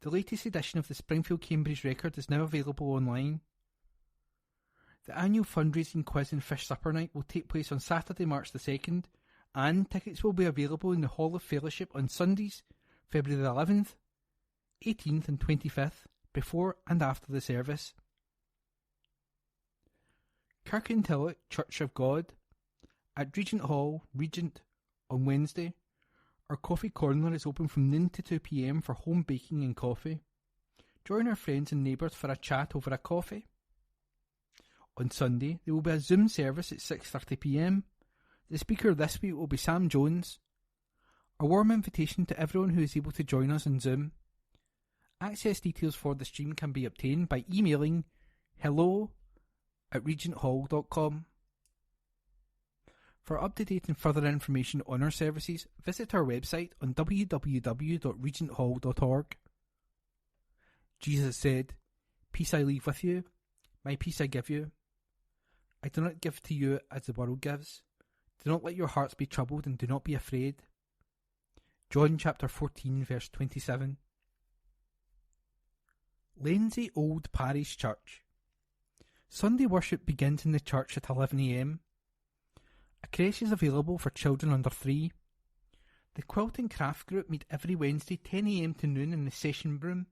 Speaker 2: The latest edition of the Springfield Cambridge Record is now available online. The annual fundraising quiz and fish supper night will take place on Saturday, March the 2nd, and tickets will be available in the Hall of Fellowship on Sundays, February the 11th, 18th and 25th, before and after the service. Kirkintilloch Church of God at Regent Hall, Regent, on Wednesday. Our coffee corner is open from noon to 2 p.m. for home baking and coffee. Join our friends and neighbours for a chat over a coffee. On Sunday, there will be a Zoom service at 6:30 p.m. The speaker this week will be Sam Jones. A warm invitation to everyone who is able to join us on Zoom. Access details for the stream can be obtained by emailing hello@regenthall.com. For up-to-date and further information on our services, visit our website on www.regenthall.org. Jesus said, "Peace I leave with you, my peace I give you. I do not give to you as the world gives. Do not let your hearts be troubled and do not be afraid." John chapter 14 verse 27. Lenzie Old Parish Church. Sunday worship begins in the church at 11 a.m. A creche is available for children under 3. The Quilt and Craft Group meet every Wednesday 10 a.m. to noon in the session room.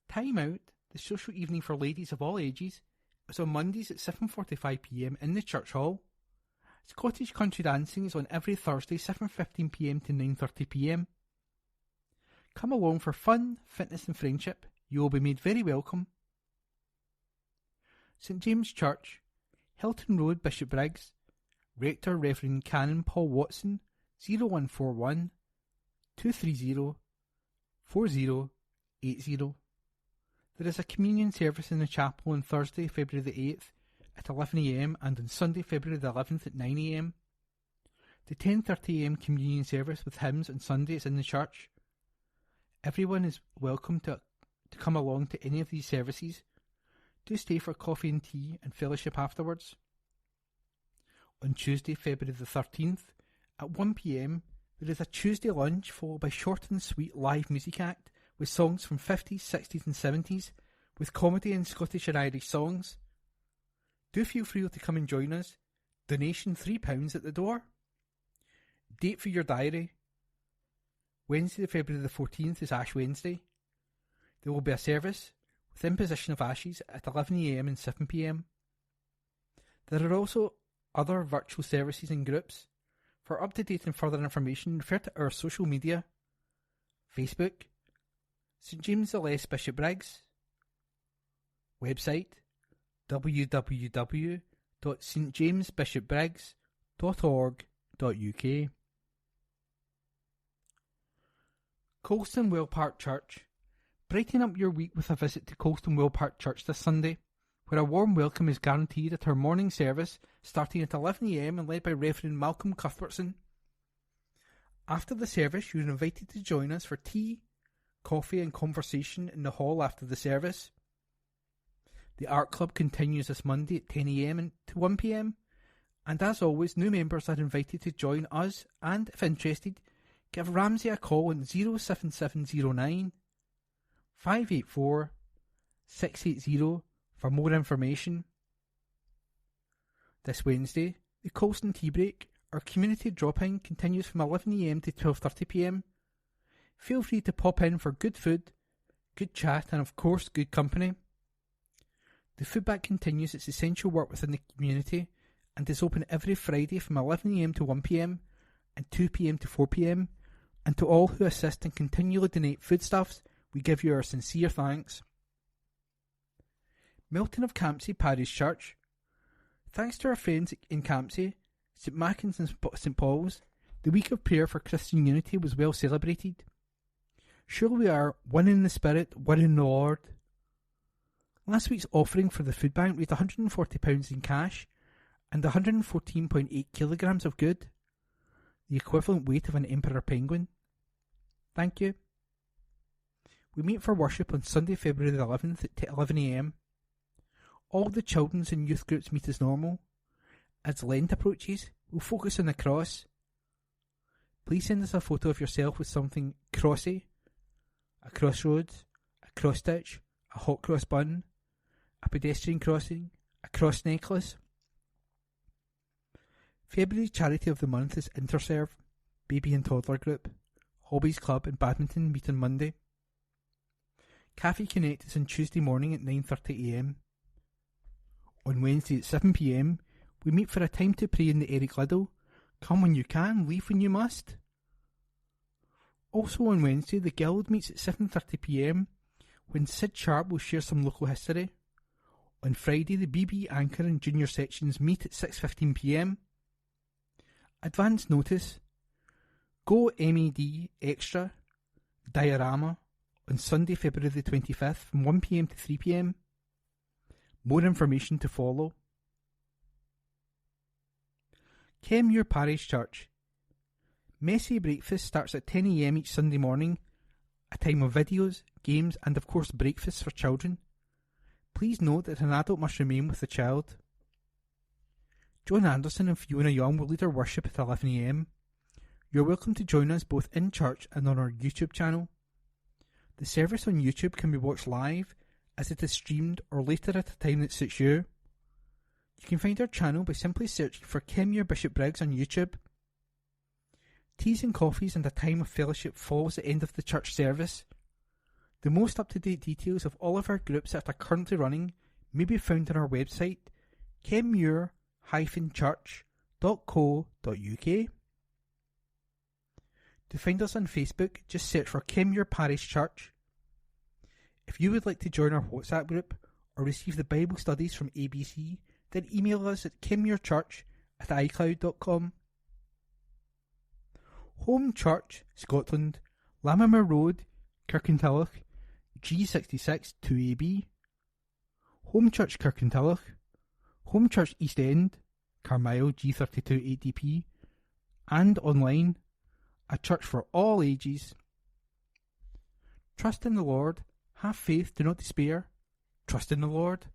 Speaker 2: Time Out, the social evening for ladies of all ages, is on Mondays at 7:45 p.m. in the church hall. Scottish country dancing is on every Thursday 7:15 p.m. to 9:30 p.m. Come along for fun, fitness and friendship. You will be made very welcome. St James Church, Hilton Road, Bishopbriggs. Rector Reverend Canon Paul Watson, 0141 230 4080. There is a communion service in the chapel on Thursday, February the 8th at 11 a.m. and on Sunday, February the 11th at 9 a.m. The 10:30 a.m. communion service with hymns on Sunday is in the church. Everyone is welcome to come along to any of these services. Do stay for coffee and tea and fellowship afterwards. On Tuesday, February the 13th at 1 p.m. there is a Tuesday lunch followed by short and sweet live music act with songs from 50s, 60s and 70s with comedy and Scottish and Irish songs. Do feel free to come and join us. Donation £3 at the door. Date for your diary. Wednesday, February the 14th is Ash Wednesday. There will be a service with imposition of ashes at 11 a.m. and 7 p.m. There are also other virtual services and groups. For up-to-date and further information, refer to our social media. Facebook, St James the Less Bishopbriggs. Website, www.stjamesbishopbriggs.org.uk. Colston Well Park Church. Brighten up your week with a visit to Colston Well Park Church this Sunday, where a warm welcome is guaranteed at our morning service starting at 11 a.m. and led by Reverend Malcolm Cuthbertson. After the service, you are invited to join us for tea, coffee and conversation in the hall after the service. The Art Club continues this Monday at 10 a.m. to 1 p.m. and as always, new members are invited to join us and, if interested, give Ramsey a call on 07709 584 680 for more information. This Wednesday, the Colston Tea Break, our community drop-in, continues from 11 a.m. to 12:30 p.m. Feel free to pop in for good food, good chat and of course good company. The Foodbank continues its essential work within the community and is open every Friday from 11 a.m. to 1 p.m. and 2 p.m. to 4 p.m. And to all who assist and continually donate foodstuffs, we give you our sincere thanks. Milton of Campsie Parish Church. Thanks to our friends in Campsie, St Mackin's and St Paul's, the week of prayer for Christian unity was well celebrated. Surely we are one in the Spirit, one in the Lord. Last week's offering for the food bank raised £140 in cash and 114.8 kilograms of good, the equivalent weight of an emperor penguin. Thank you. We meet for worship on Sunday, February the 11th at 11 a.m. All the children's and youth groups meet as normal. As Lent approaches, we'll focus on the cross. Please send us a photo of yourself with something crossy, a crossroads, a cross stitch, a hot cross bun, a pedestrian crossing, a cross necklace. February charity of the month is Interserve, Baby and Toddler Group, Hobbies Club and Badminton meet on Monday. Cafe Connect is on Tuesday morning at 9:30 a.m. On Wednesday at 7 p.m, we meet for a time to pray in the Eric Liddell. Come when you can, leave when you must. Also on Wednesday, the Guild meets at 7:30 p.m, when Sid Sharp will share some local history. On Friday, the BB, Anchor and Junior sections meet at 6:15 p.m. Advance notice. Go MED Extra Diorama on Sunday, February the 25th from 1pm to 3pm. More information to follow. Kenmure Parish Church. Messy breakfast starts at 10am each Sunday morning, a time of videos, games and of course breakfasts for children. Please note that an adult must remain with the child. John Anderson and Fiona Young will lead our worship at 11am. You're welcome to join us both in church and on our YouTube channel. The service on YouTube can be watched live as it is streamed or later at a time that suits you. You can find our channel by simply searching for Kenmure Bishopbriggs on YouTube. Teas and coffees and a time of fellowship follows the end of the church service. The most up-to-date details of all of our groups that are currently running may be found on our website, kenmure-church.co.uk. To find us on Facebook, just search for Kenmure Parish Church. If you would like to join our WhatsApp group or receive the Bible studies from ABC, then email us at kenmurechurch@icloud.com. Home Church, Scotland, Lammermoor Road, Kirkintilloch, G66 2AB. Home Church Kirkintilloch, Home Church East End, Carmyle G32 8DP, and online, a church for all ages. Trust in the Lord, have faith, do not despair. Trust in the Lord.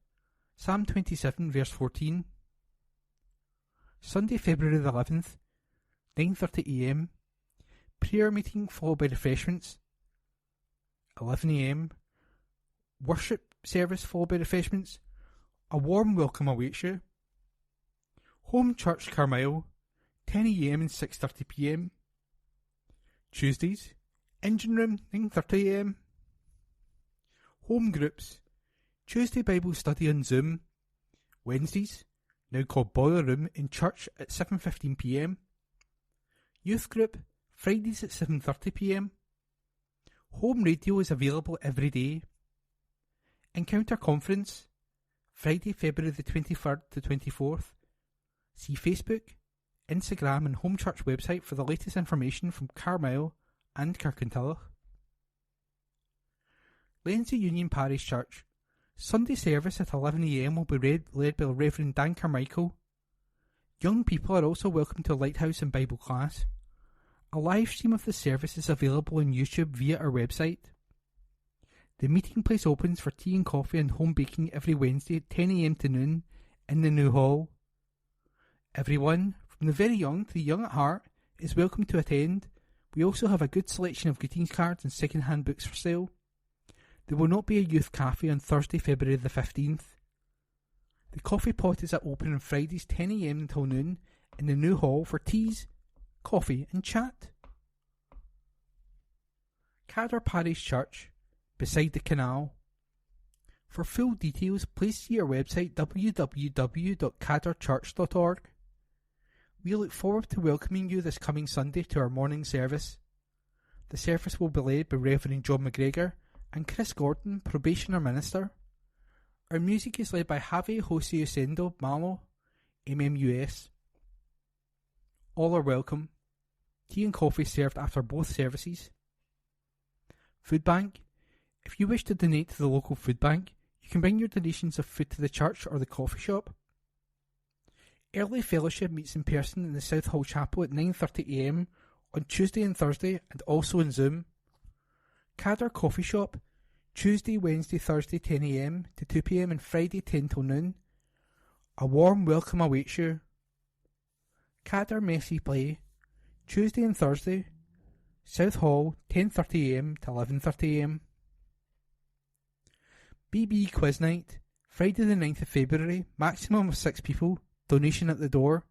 Speaker 2: Psalm 27 verse 14. Sunday, February the 11th, 9:30am. Prayer meeting followed by refreshments. 11am. Worship service followed by refreshments. A warm welcome awaits you. Home Church Carmyle, 10am and 6:30pm. Tuesdays, Engine Room, 9:30am. Home Groups, Tuesday Bible Study on Zoom. Wednesdays, now called Boiler Room, in church at 7:15pm. Youth Group, Fridays at 7:30pm. Home Radio is available every day. Encounter Conference, Friday, February the 23rd to 24th. See Facebook, Instagram and Home Church website for the latest information from Carmyle and Kirkintilloch. Lenzie Union Parish Church. Sunday service at 11am will be led by Reverend Dan Carmichael. Young people are also welcome to Lighthouse and Bible class. A live stream of the service is available on YouTube via our website. The meeting place opens for tea and coffee and home baking every Wednesday at 10am to noon in the new hall. Everyone, from the very young to the young at heart, is welcome to attend. We also have a good selection of greetings cards and second-hand books for sale. There will not be a youth cafe on Thursday, February the 15th. The coffee pot is open on Fridays 10am until noon in the new hall for teas, coffee and chat. Cadder Parish Church, beside the canal. For full details, please see our website www.cadderchurch.org. We look forward to welcoming you this coming Sunday to our morning service. The service will be led by Reverend John McGregor and Chris Gordon, probationer minister. Our music is led by Javi Jose Usendo Malo, MMUS. All are welcome. Tea and coffee served after both services. Food Bank. If you wish to donate to the local food bank, you can bring your donations of food to the church or the coffee shop. Early Fellowship meets in person in the South Hall Chapel at 9:30am on Tuesday and Thursday and also on Zoom. Cadder Coffee Shop, Tuesday, Wednesday, Thursday 10am to 2pm and Friday 10 till noon. A warm welcome awaits you. Cadder Messy Play, Tuesday and Thursday, South Hall 10:30am to 11:30am. BB Quiz Night, Friday the 9th of February, maximum of 6 people, donation at the door.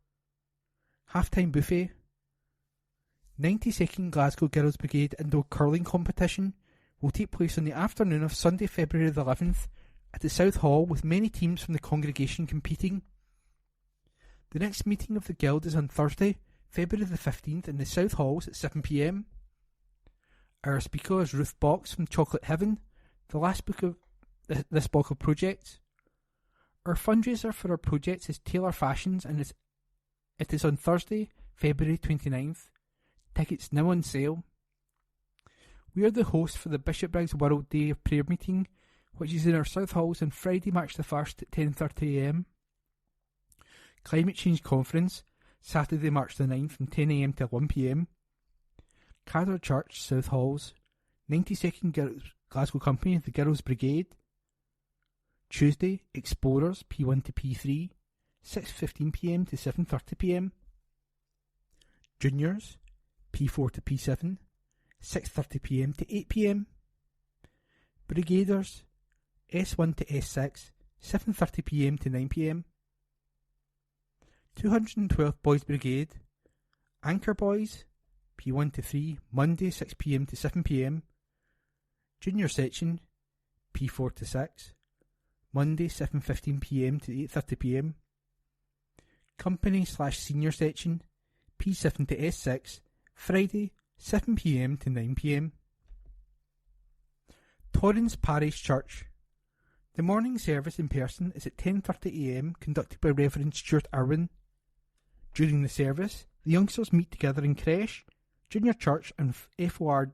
Speaker 2: Halftime buffet. 92nd Glasgow Girls Brigade Indoor Curling Competition will take place on the afternoon of Sunday, February the 11th at the South Hall with many teams from the congregation competing. The next meeting of the Guild is on Thursday, February the 15th in the South Halls at 7pm. Our speaker is Ruth Box from Chocolate Heaven, the last book of this block of projects. Our fundraiser for our projects is Taylor Fashions and it is on Thursday, February 29th. Tickets now on sale. We are the hosts for the Bishopbriggs World Day of Prayer meeting, which is in our South Halls on Friday, March the 1st at 10:30am. Climate Change Conference, Saturday, March the 9th from 10am to 1pm. Cadder Church, South Halls, 92nd Glasgow Company, the Girls Brigade. Tuesday, Explorers, P1 to P3, 6:15pm to 7:30pm. Juniors, P4 to P7, 6:30pm to 8pm. Brigaders, S1 to S6, 7:30pm to 9pm. 212 Boys Brigade, Anchor Boys, P1 to 3, Monday 6pm to 7pm. Junior Section, P4 to 6, Monday 7:15pm to 8:30pm. Company/Senior Section, P7 to S6, Friday 7pm to 9pm. Torrens Parish Church. The morning service in person is at 10:30am, conducted by Reverend Stuart Irwin. During the service, the youngsters meet together in creche, junior church and FROG.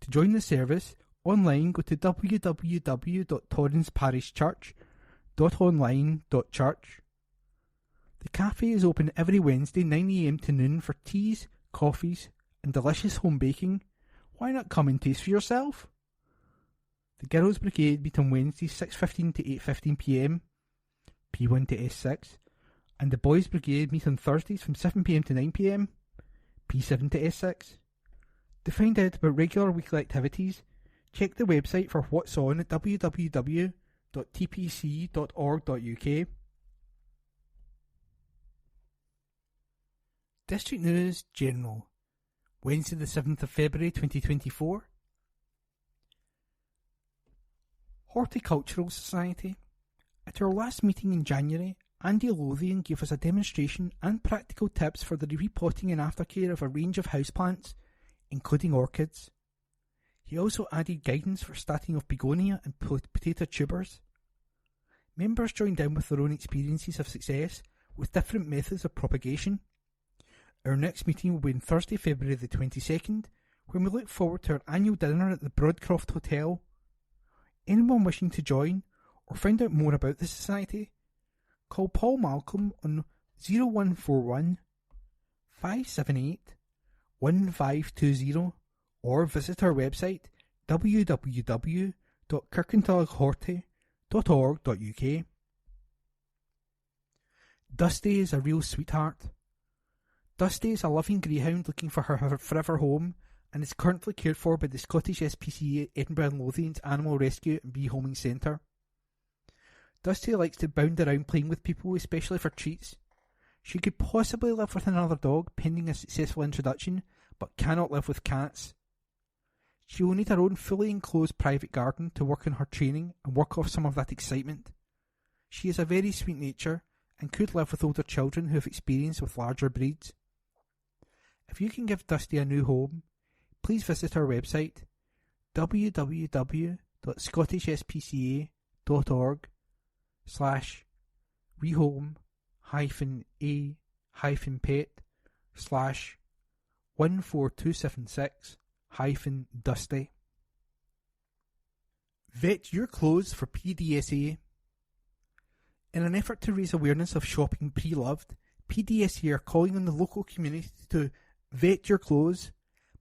Speaker 2: To join the service, online go to www.torrensparishchurch.online.church. The cafe is open every Wednesday 9am to noon for teas, coffees and delicious home baking. Why not come and taste for yourself? The Girls Brigade meet on Wednesdays 6:15 to 8:15pm, P1 to S6, and the Boys Brigade meet on Thursdays from 7pm to 9pm, P7 to S6. To find out about regular weekly activities, check the website for what's on at www.tpc.org.uk. District News General, Wednesday the 7th of February 2024. Horticultural Society. At our last meeting in January, Andy Lothian gave us a demonstration and practical tips for the repotting and aftercare of a range of houseplants, including orchids. He also added guidance for starting off begonia and potato tubers. Members joined in with their own experiences of success with different methods of propagation. Our next meeting will be on Thursday, February the 22nd, when we look forward to our annual dinner at the Broadcroft Hotel. Anyone wishing to join or find out more about the Society, call Paul Malcolm on 0141 578 1520 or visit our website www.kirkintillochhorty.org.uk. Dusty is a real sweetheart. Dusty is a loving greyhound looking for her forever home and is currently cared for by the Scottish SPCA Edinburgh and Lothians Animal Rescue and Rehoming Centre. Dusty likes to bound around playing with people, especially for treats. She could possibly live with another dog pending a successful introduction, but cannot live with cats. She will need her own fully enclosed private garden to work on her training and work off some of that excitement. She is a very sweet nature and could live with older children who have experience with larger breeds. If you can give Dusty a new home, please visit our website www.scottishspca.org/rehome-a-pet/14276-Dusty. Vet your clothes for PDSA. In an effort to raise awareness of shopping pre-loved, PDSA are calling on the local community to vet your clothes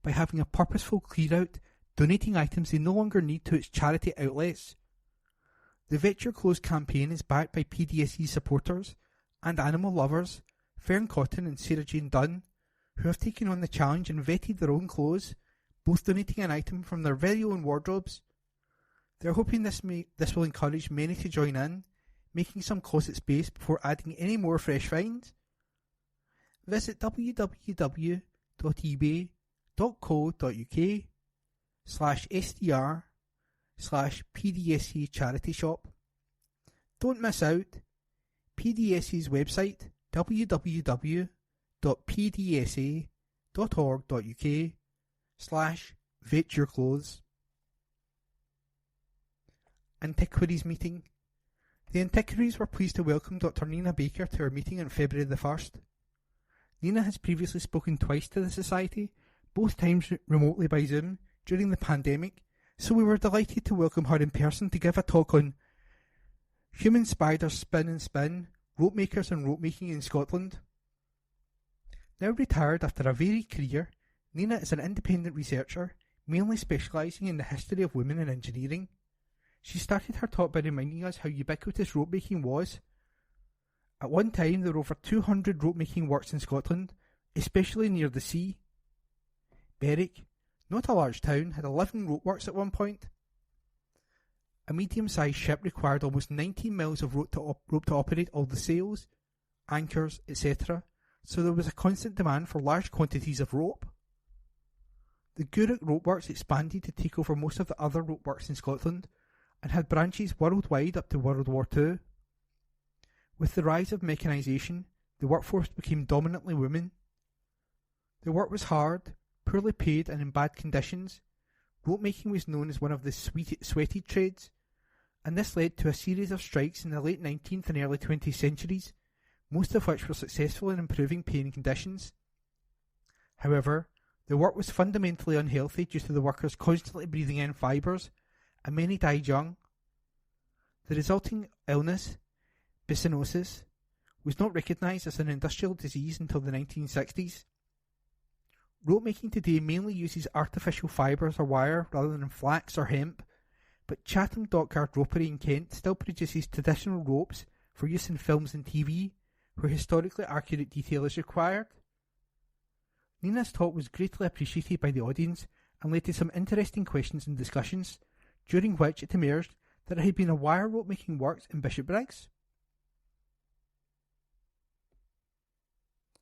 Speaker 2: by having a purposeful clear-out, donating items they no longer need to its charity outlets. The Vet Your Clothes campaign is backed by PDSE supporters and animal lovers Fern Cotton and Sarah Jane Dunn, who have taken on the challenge and vetted their own clothes, both donating an item from their very own wardrobes. They're hoping this will encourage many to join in, making some closet space before adding any more fresh finds. Visit www.ebay.co.uk/SDR/PDSA charity shop. Don't miss out. PDSA's website www.pdsa.org.uk/vetyourclothes. Antiquaries meeting. The Antiquaries were pleased to welcome Dr. Nina Baker to our meeting on February the 1st. Nina has previously spoken twice to the Society, both times remotely by Zoom, during the pandemic, so we were delighted to welcome her in person to give a talk on Human Spiders Spin and Spin, Rope Makers and Rope Making in Scotland. Now retired after a varied career, Nina is an independent researcher, mainly specialising in the history of women in engineering. She started her talk by reminding us how ubiquitous rope making was. At one time there were over 200 rope making works in Scotland, especially near the sea. Berwick, not a large town, had 11 rope works at one point. A medium-sized ship required almost 19 miles of rope to operate all the sails, anchors, etc., so there was a constant demand for large quantities of rope. The Gourock ropeworks expanded to take over most of the other ropeworks in Scotland and had branches worldwide up to World War II. With the rise of mechanisation, the workforce became dominantly women. The work was hard, poorly paid and in bad conditions. Rope making was known as one of the sweated trades, and this led to a series of strikes in the late 19th and early 20th centuries, most of which were successful in improving pay and conditions. However, the work was fundamentally unhealthy due to the workers constantly breathing in fibres, and many died young. The resulting illness, bisonosis, was not recognised as an industrial disease until the 1960s. Rope making today mainly uses artificial fibres or wire rather than flax or hemp, but Chatham Dockyard Ropery in Kent still produces traditional ropes for use in films and TV, where historically accurate detail is required. Nina's talk was greatly appreciated by the audience and led to some interesting questions and discussions, during which it emerged that there had been a wire rope making works in Bishopbriggs.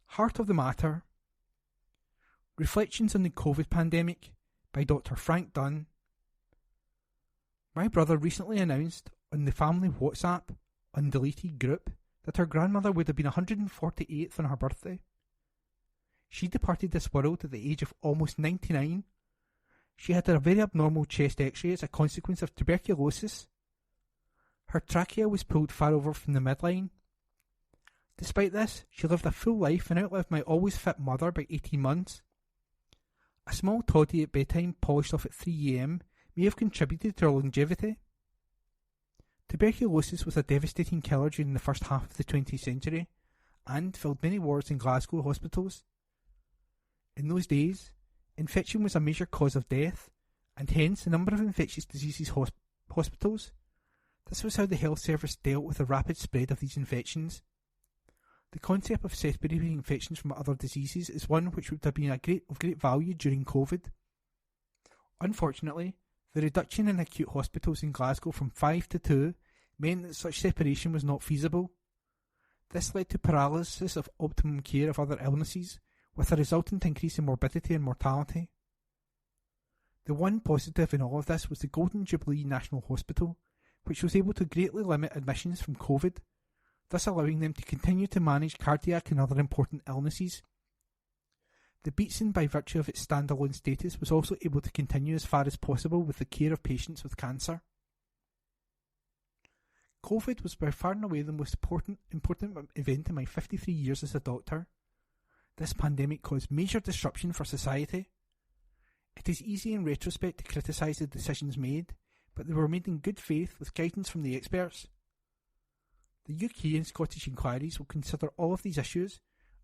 Speaker 2: Heart of the Matter. Reflections on the COVID pandemic by Dr. Frank Dunn. My brother recently announced on the family WhatsApp undeleted group that her grandmother would have been 148th on her birthday. She departed this world at the age of almost 99. She had a very abnormal chest x-ray as a consequence of tuberculosis. Her trachea was pulled far over from the midline. Despite this, she lived a full life and outlived my always fit mother by 18 months. A small toddy at bedtime polished off at 3 AM may have contributed to her longevity. Tuberculosis was a devastating killer during the first half of the 20th century and filled many wards in Glasgow hospitals. In those days, infection was a major cause of death, and hence the number of infectious diseases hospitals. This was how the health service dealt with the rapid spread of these infections. The concept of separating infections from other diseases is one which would have been of great value during COVID. Unfortunately, the reduction in acute hospitals in Glasgow from 5 to 2 meant that such separation was not feasible. This led to paralysis of optimum care of other illnesses, with a resultant increase in morbidity and mortality. The one positive in all of this was the Golden Jubilee National Hospital, which was able to greatly limit admissions from COVID, thus allowing them to continue to manage cardiac and other important illnesses. The Beatson, by virtue of its standalone status, was also able to continue as far as possible with the care of patients with cancer. COVID was by far and away the most important event in my 53 years as a doctor. This pandemic caused major disruption for society. It is easy in retrospect to criticise the decisions made, but they were made in good faith with guidance from the experts. The UK and Scottish inquiries will consider all of these issues,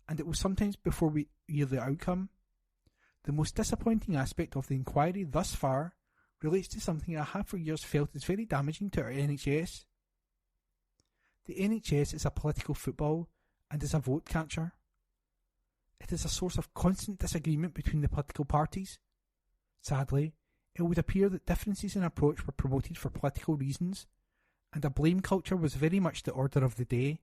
Speaker 2: and it will sometimes before we hear the outcome. The most disappointing aspect of the inquiry thus far relates to something I have for years felt is very damaging to our NHS. The NHS is a political football and is a vote catcher. It is a source of constant disagreement between the political parties. Sadly, it would appear that differences in approach were promoted for political reasons, and a blame culture was very much the order of the day.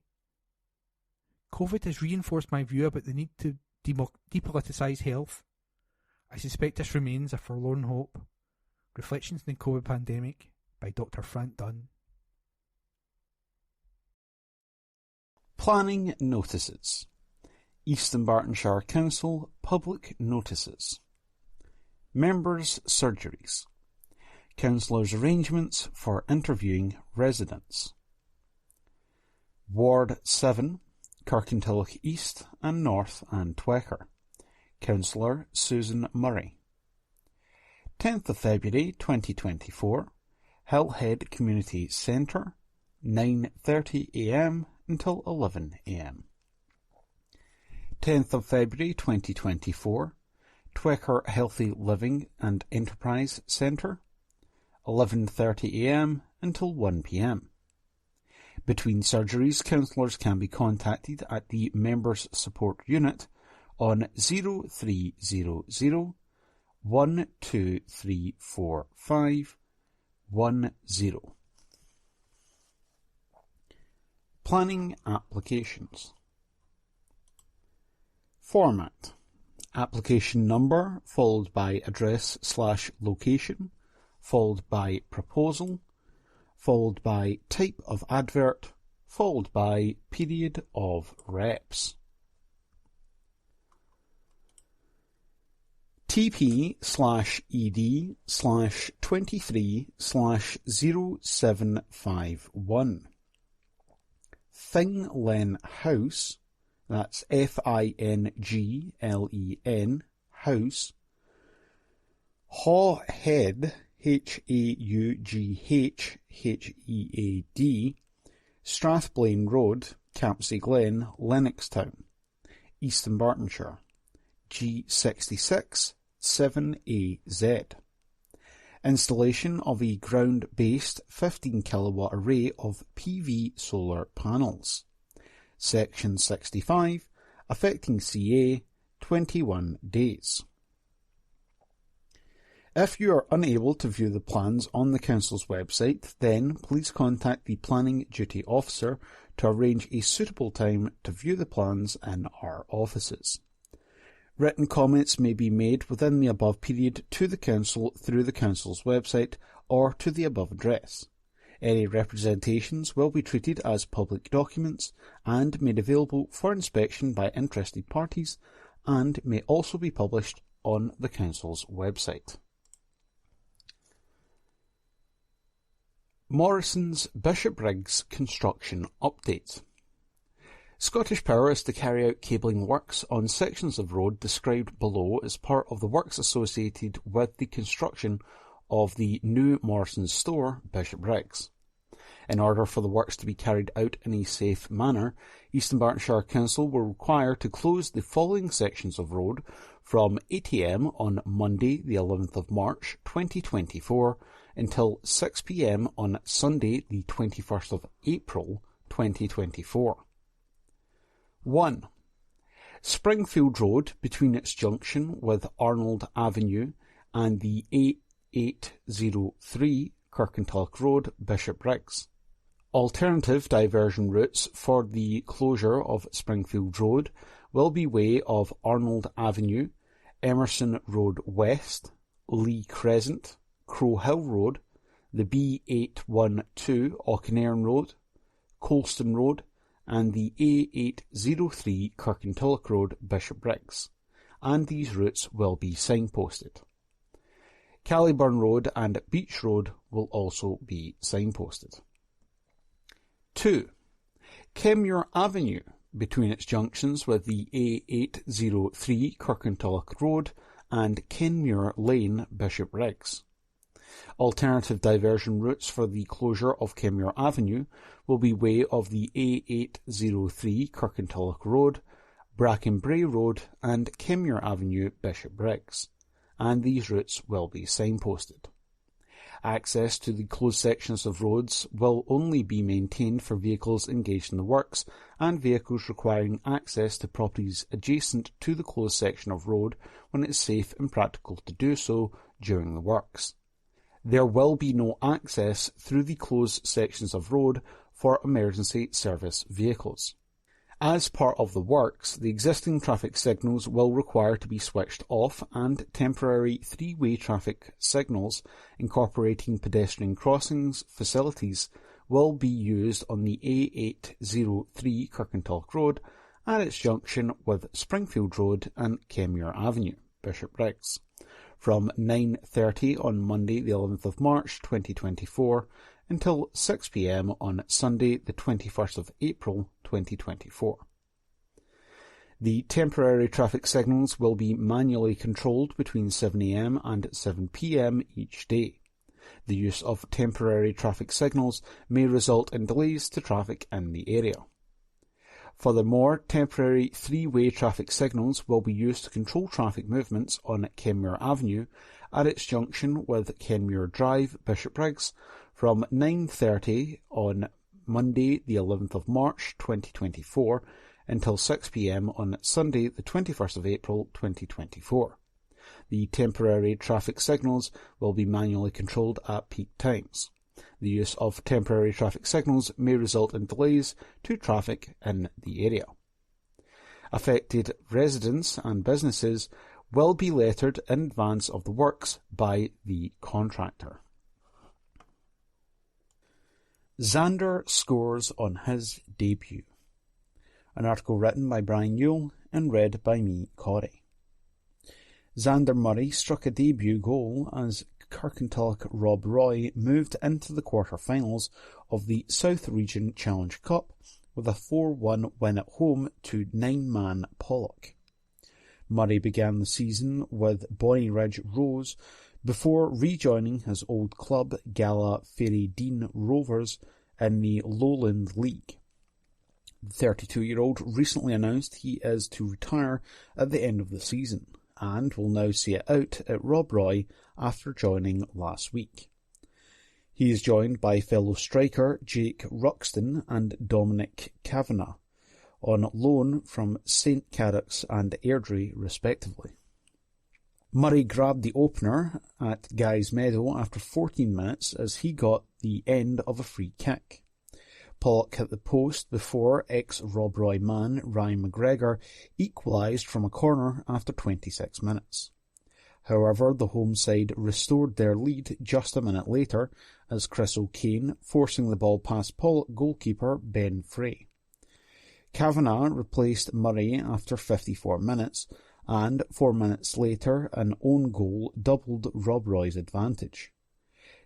Speaker 2: COVID has reinforced my view about the need to depoliticise health. I suspect this remains a forlorn hope. Reflections on the COVID pandemic by Dr. Frank Dunn.
Speaker 6: Planning notices. East Dunbartonshire Council public notices. Members' surgeries. Councillors' arrangements for interviewing residents. Ward 7, Kirkintilloch East and North and Twecker. Councillor Susan Murray. 10th of February 2024, Hillhead Community Centre, 9:30 a.m. until 11 a.m. 10th of February 2024, Twecker Healthy Living and Enterprise Centre, 11:30 a.m. until 1 p.m. Between surgeries, counsellors can be contacted at the Members Support Unit on 0300 12345 10. Planning applications. Format: application number followed by address/location, followed by proposal, followed by type of advert, followed by period of reps. TP/ED/23/0751. Thinglen House, that's Finglen House, Hawhead, Haughhead, Strathblane Road, Campsie Glen, Lennoxtown, East Dunbartonshire, G66 7AZ. Installation of a ground-based 15 kilowatt array of PV solar panels. Section 65, affecting CA, 21 days. If you are unable to view the plans on the Council's website, then please contact the Planning Duty Officer to arrange a suitable time to view the plans in our offices. Written comments may be made within the above period to the Council through the Council's website or to the above address. Any representations will be treated as public documents and made available for inspection by interested parties and may also be published on the Council's website. Morrison's Bishopbriggs construction update. Scottish Power is to carry out cabling works on sections of road described below as part of the works associated with the construction of the new Morrison's store, Bishopbriggs. In order for the works to be carried out in a safe manner, East Dunbartonshire Council will require to close the following sections of road from 8 a.m. on Monday the 11th of March 2024 until 6 p.m. on Sunday the 21st of April 2024. 1. Springfield Road between its junction with Arnold Avenue and the A803 Kirkintilloch Road, Bishopbriggs. Alternative diversion routes for the closure of Springfield Road will be way of Arnold Avenue, Emerson Road West, Lee Crescent, Crow Hill Road, the B812 Auchennairn Road, Colston Road, and the A803 Kirkintilloch Road, Bishopbriggs, and these routes will be signposted. Callyburn Road and Beach Road will also be signposted. 2. Kenmure Avenue between its junctions with the A803 Kirkintilloch Road and Kenmure Lane, Bishopbriggs. Alternative diversion routes for the closure of Kenmure Avenue will be way of the A803 Kirkintilloch Road, Brackenbray Road and Kenmure Avenue, Bishopbriggs, and these routes will be signposted. Access to the closed sections of roads will only be maintained for vehicles engaged in the works and vehicles requiring access to properties adjacent to the closed section of road when it is safe and practical to do so during the works. There will be no access through the closed sections of road for emergency service vehicles. As part of the works, the existing traffic signals will require to be switched off and temporary three-way traffic signals incorporating pedestrian crossings facilities will be used on the A803 Kirkintilloch Road at its junction with Springfield Road and Kenmure Avenue, Bishopbriggs, from 9:30 on Monday the 11th of March 2024 until 6 p.m. on Sunday the 21st of April 2024. The temporary traffic signals will be manually controlled between 7 a.m. and 7 p.m. each day. The use of temporary traffic signals may result in delays to traffic in the area. Furthermore, temporary three-way traffic signals will be used to control traffic movements on Kenmure Avenue at its junction with Kenmure Drive, Bishopbriggs, from 9:30 on Monday the 11th of March 2024 until 6 p.m. on Sunday the 21st of April 2024. The temporary traffic signals will be manually controlled at peak times. The use of temporary traffic signals may result in delays to traffic in the area. Affected residents and businesses will be lettered in advance of the works by the contractor. Xander scores on his debut. An article written by Brian Yule and read by me, Corey. Xander Murray struck a debut goal as Kirkintilloch Rob Roy moved into the quarter-finals of the South Region Challenge Cup with a 4-1 win at home to nine-man Pollock. Murray began the season with Bonnie Ridge Rose before rejoining his old club Gala Ferrydean Rovers in the Lowland League. The 32-year-old recently announced he is to retire at the end of the season, and will now see it out at Rob Roy after joining last week. He is joined by fellow striker Jake Ruxton and Dominic Kavanagh, on loan from St Cadoc's and Airdrie respectively. Murray grabbed the opener at Guy's Meadow after 14 minutes as he got the end of a free kick. Pollock hit the post before ex-Rob Roy man Ryan McGregor equalised from a corner after 26 minutes. However, the home side restored their lead just a minute later as Chris O'Kane forcing the ball past Pollock goalkeeper Ben Frey. Kavanagh replaced Murray after 54 minutes, and 4 minutes later an own goal doubled Rob Roy's advantage.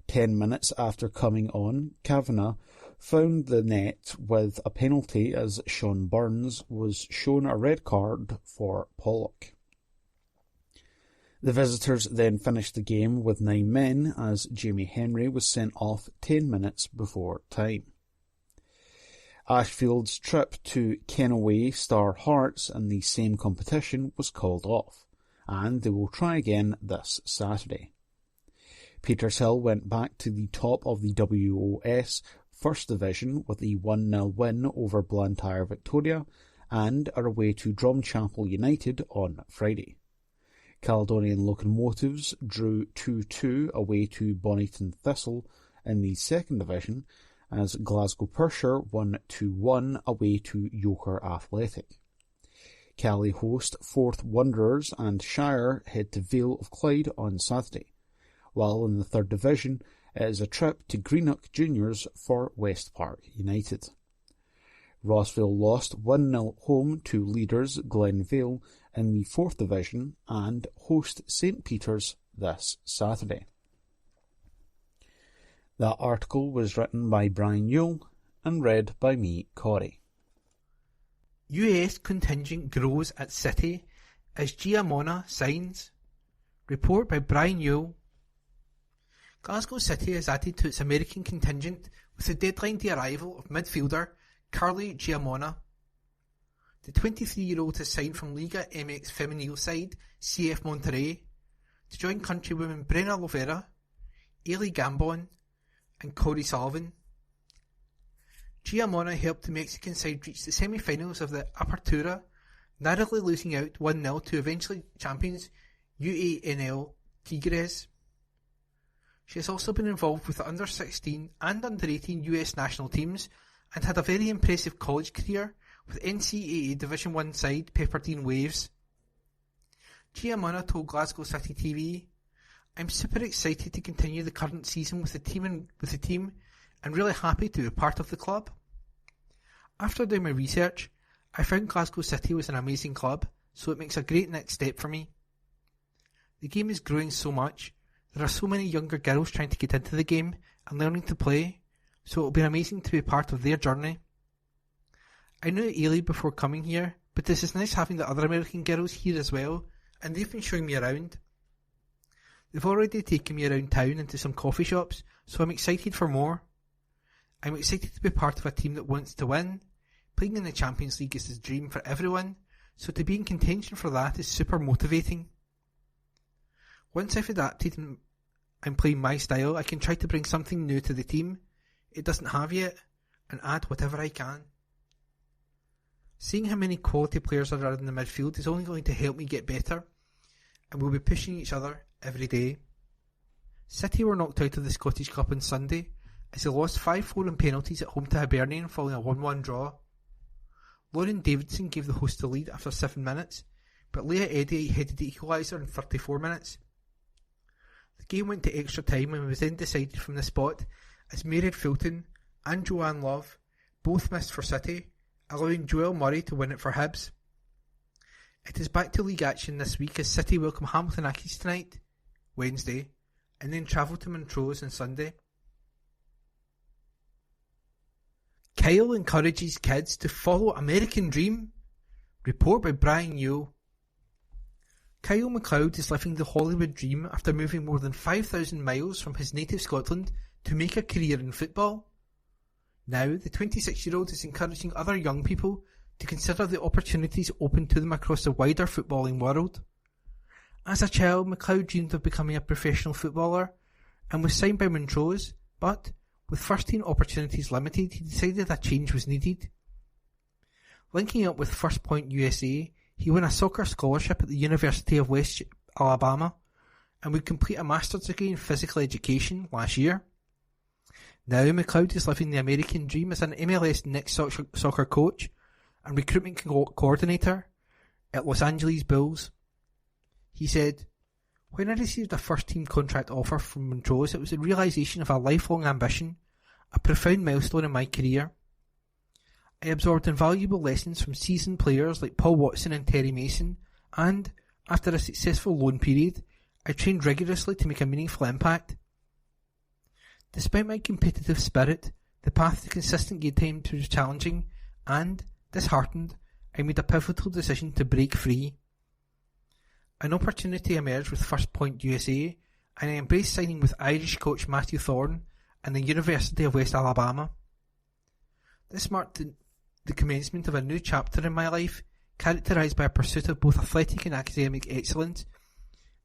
Speaker 6: 10 minutes after coming on, Kavanagh found the net with a penalty as Sean Burns was shown a red card for Pollock. The visitors then finished the game with 9 men as Jamie Henry was sent off 10 minutes before time. Ashfield's trip to Kenaway Star Hearts in the same competition was called off, and they will try again this Saturday. Petershill went back to the top of the WOS First Division with a 1-0 win over Blantyre Victoria and are away to Drumchapel United on Friday. Caledonian Locomotives drew 2-2 away to Bonnyton Thistle in the Second Division as Glasgow Pershore won 2-1 away to Yoker Athletic. Cali host Forth Wanderers and Shire head to Vale of Clyde on Saturday, while in the Third Division it is a trip to Greenock Juniors for West Park United. Rossvale lost 1-0 home to leaders Glenvale in the Fourth Division and host St Peter's this Saturday. That article was written by Brian Yule and read by me, Corey.
Speaker 2: US contingent grows at City as Giamona signs. Report by Brian Yule. Glasgow City has added to its American contingent with the deadline the arrival of midfielder Carly Giamona. The 23-year-old has signed from Liga MX Femenil side CF Monterrey to join countrywomen Brenna Lovera, Ailey Gambon and Corey Sullivan. Giamona helped the Mexican side reach the semi-finals of the Apertura, narrowly losing out 1-0 to eventually champions UANL Tigres. She has also been involved with the under-16 and under-18 US national teams and had a very impressive college career with NCAA Division I side Pepperdine Waves. Giamona told Glasgow City TV, "I'm super excited to continue the current season with the team and really happy to be part of the club. After doing my research, I found Glasgow City was an amazing club, so it makes a great next step for me. The game is growing so much. There are so many younger girls trying to get into the game and learning to play, so it will be amazing to be part of their journey. I knew Ailey before coming here, but this is nice having the other American girls here as well, and they've been showing me around. They've already taken me around town into some coffee shops, so I'm excited for more. I'm excited to be part of a team that wants to win. Playing in the Champions League is a dream for everyone, so to be in contention for that is super motivating. Once I've adapted and I'm playing my style, I can try to bring something new to the team it doesn't have yet, and add whatever I can. Seeing how many quality players there are in the midfield is only going to help me get better, and we'll be pushing each other every day. City were knocked out of the Scottish Cup on Sunday as they lost 5-4 in penalties at home to Hibernian following a 1-1 draw. Lauren Davidson gave the hosts the lead after 7 minutes, but Leah Eddy headed the equaliser in 34 minutes. The game went to extra time and was then decided from the spot as Mary Fulton and Joanne Love both missed for City, allowing Joelle Murray to win it for Hibs. It is back to league action this week as City welcome Hamilton Accies tonight, Wednesday, and then travel to Montrose on Sunday. Kyle encourages kids to follow American Dream. Report by Brian Yule. Kyle MacLeod is living the Hollywood dream after moving more than 5,000 miles from his native Scotland to make a career in football. Now, the 26-year-old is encouraging other young people to consider the opportunities open to them across the wider footballing world. As a child, MacLeod dreamed of becoming a professional footballer and was signed by Montrose, but with first-team opportunities limited, he decided a change was needed. Linking up with First Point USA, he won a soccer scholarship at the University of West Alabama and would complete a master's degree in physical education last year. Now, MacLeod is living the American dream as an MLS next soccer coach and recruitment coordinator at Los Angeles Bills. He said, "When I received a first-team contract offer from Montrose, it was a realisation of a lifelong ambition, a profound milestone in my career. I absorbed invaluable lessons from seasoned players like Paul Watson and Terry Mason, and, after a successful loan period, I trained rigorously to make a meaningful impact. Despite my competitive spirit, the path to consistent game time was challenging, and, disheartened, I made a pivotal decision to break free. An opportunity emerged with First Point USA, and I embraced signing with Irish coach Matthew Thorne and the University of West Alabama. This marked the commencement of a new chapter in my life, characterised by a pursuit of both athletic and academic excellence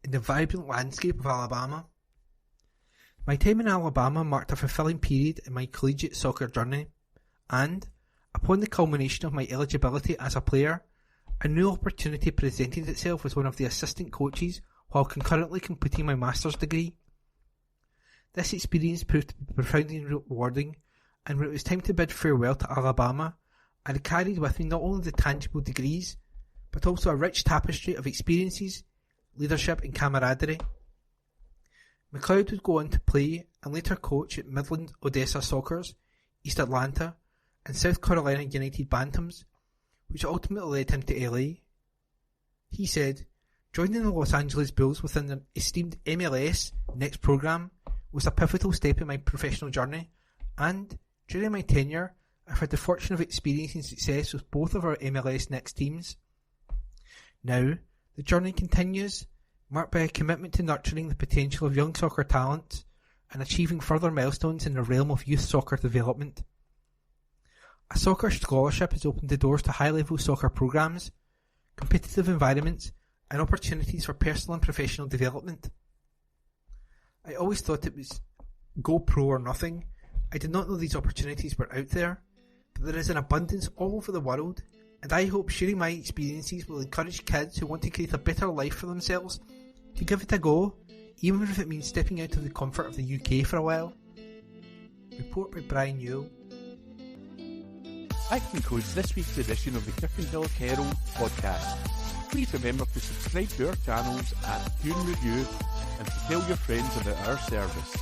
Speaker 2: in the vibrant landscape of Alabama. My time in Alabama marked a fulfilling period in my collegiate soccer journey, and, upon the culmination of my eligibility as a player, a new opportunity presented itself as one of the assistant coaches while concurrently completing my master's degree. This experience proved to be profoundly rewarding, and when it was time to bid farewell to Alabama, I carried with me not only the tangible degrees, but also a rich tapestry of experiences, leadership and camaraderie. MacLeod would go on to play and later coach at Midland Odessa Sockers, East Atlanta and South Carolina United Bantams, which ultimately led him to LA. He said, "Joining the Los Angeles Bills within the esteemed MLS Next program was a pivotal step in my professional journey, and during my tenure, I've had the fortune of experiencing success with both of our MLS Next teams. Now, the journey continues, marked by a commitment to nurturing the potential of young soccer talent and achieving further milestones in the realm of youth soccer development. A soccer scholarship has opened the doors to high-level soccer programs, competitive environments, and opportunities for personal and professional development. I always thought it was go pro or nothing. I did not know these opportunities were out there, but there is an abundance all over the world, and I hope sharing my experiences will encourage kids who want to create a better life for themselves to give it a go, even if it means stepping out of the comfort of the UK for a while." Report by Brian Yule.
Speaker 1: That concludes this week's edition of the Kirkintilloch Herald podcast. Please remember to subscribe to our channels at Tune Review and to tell your friends about our service.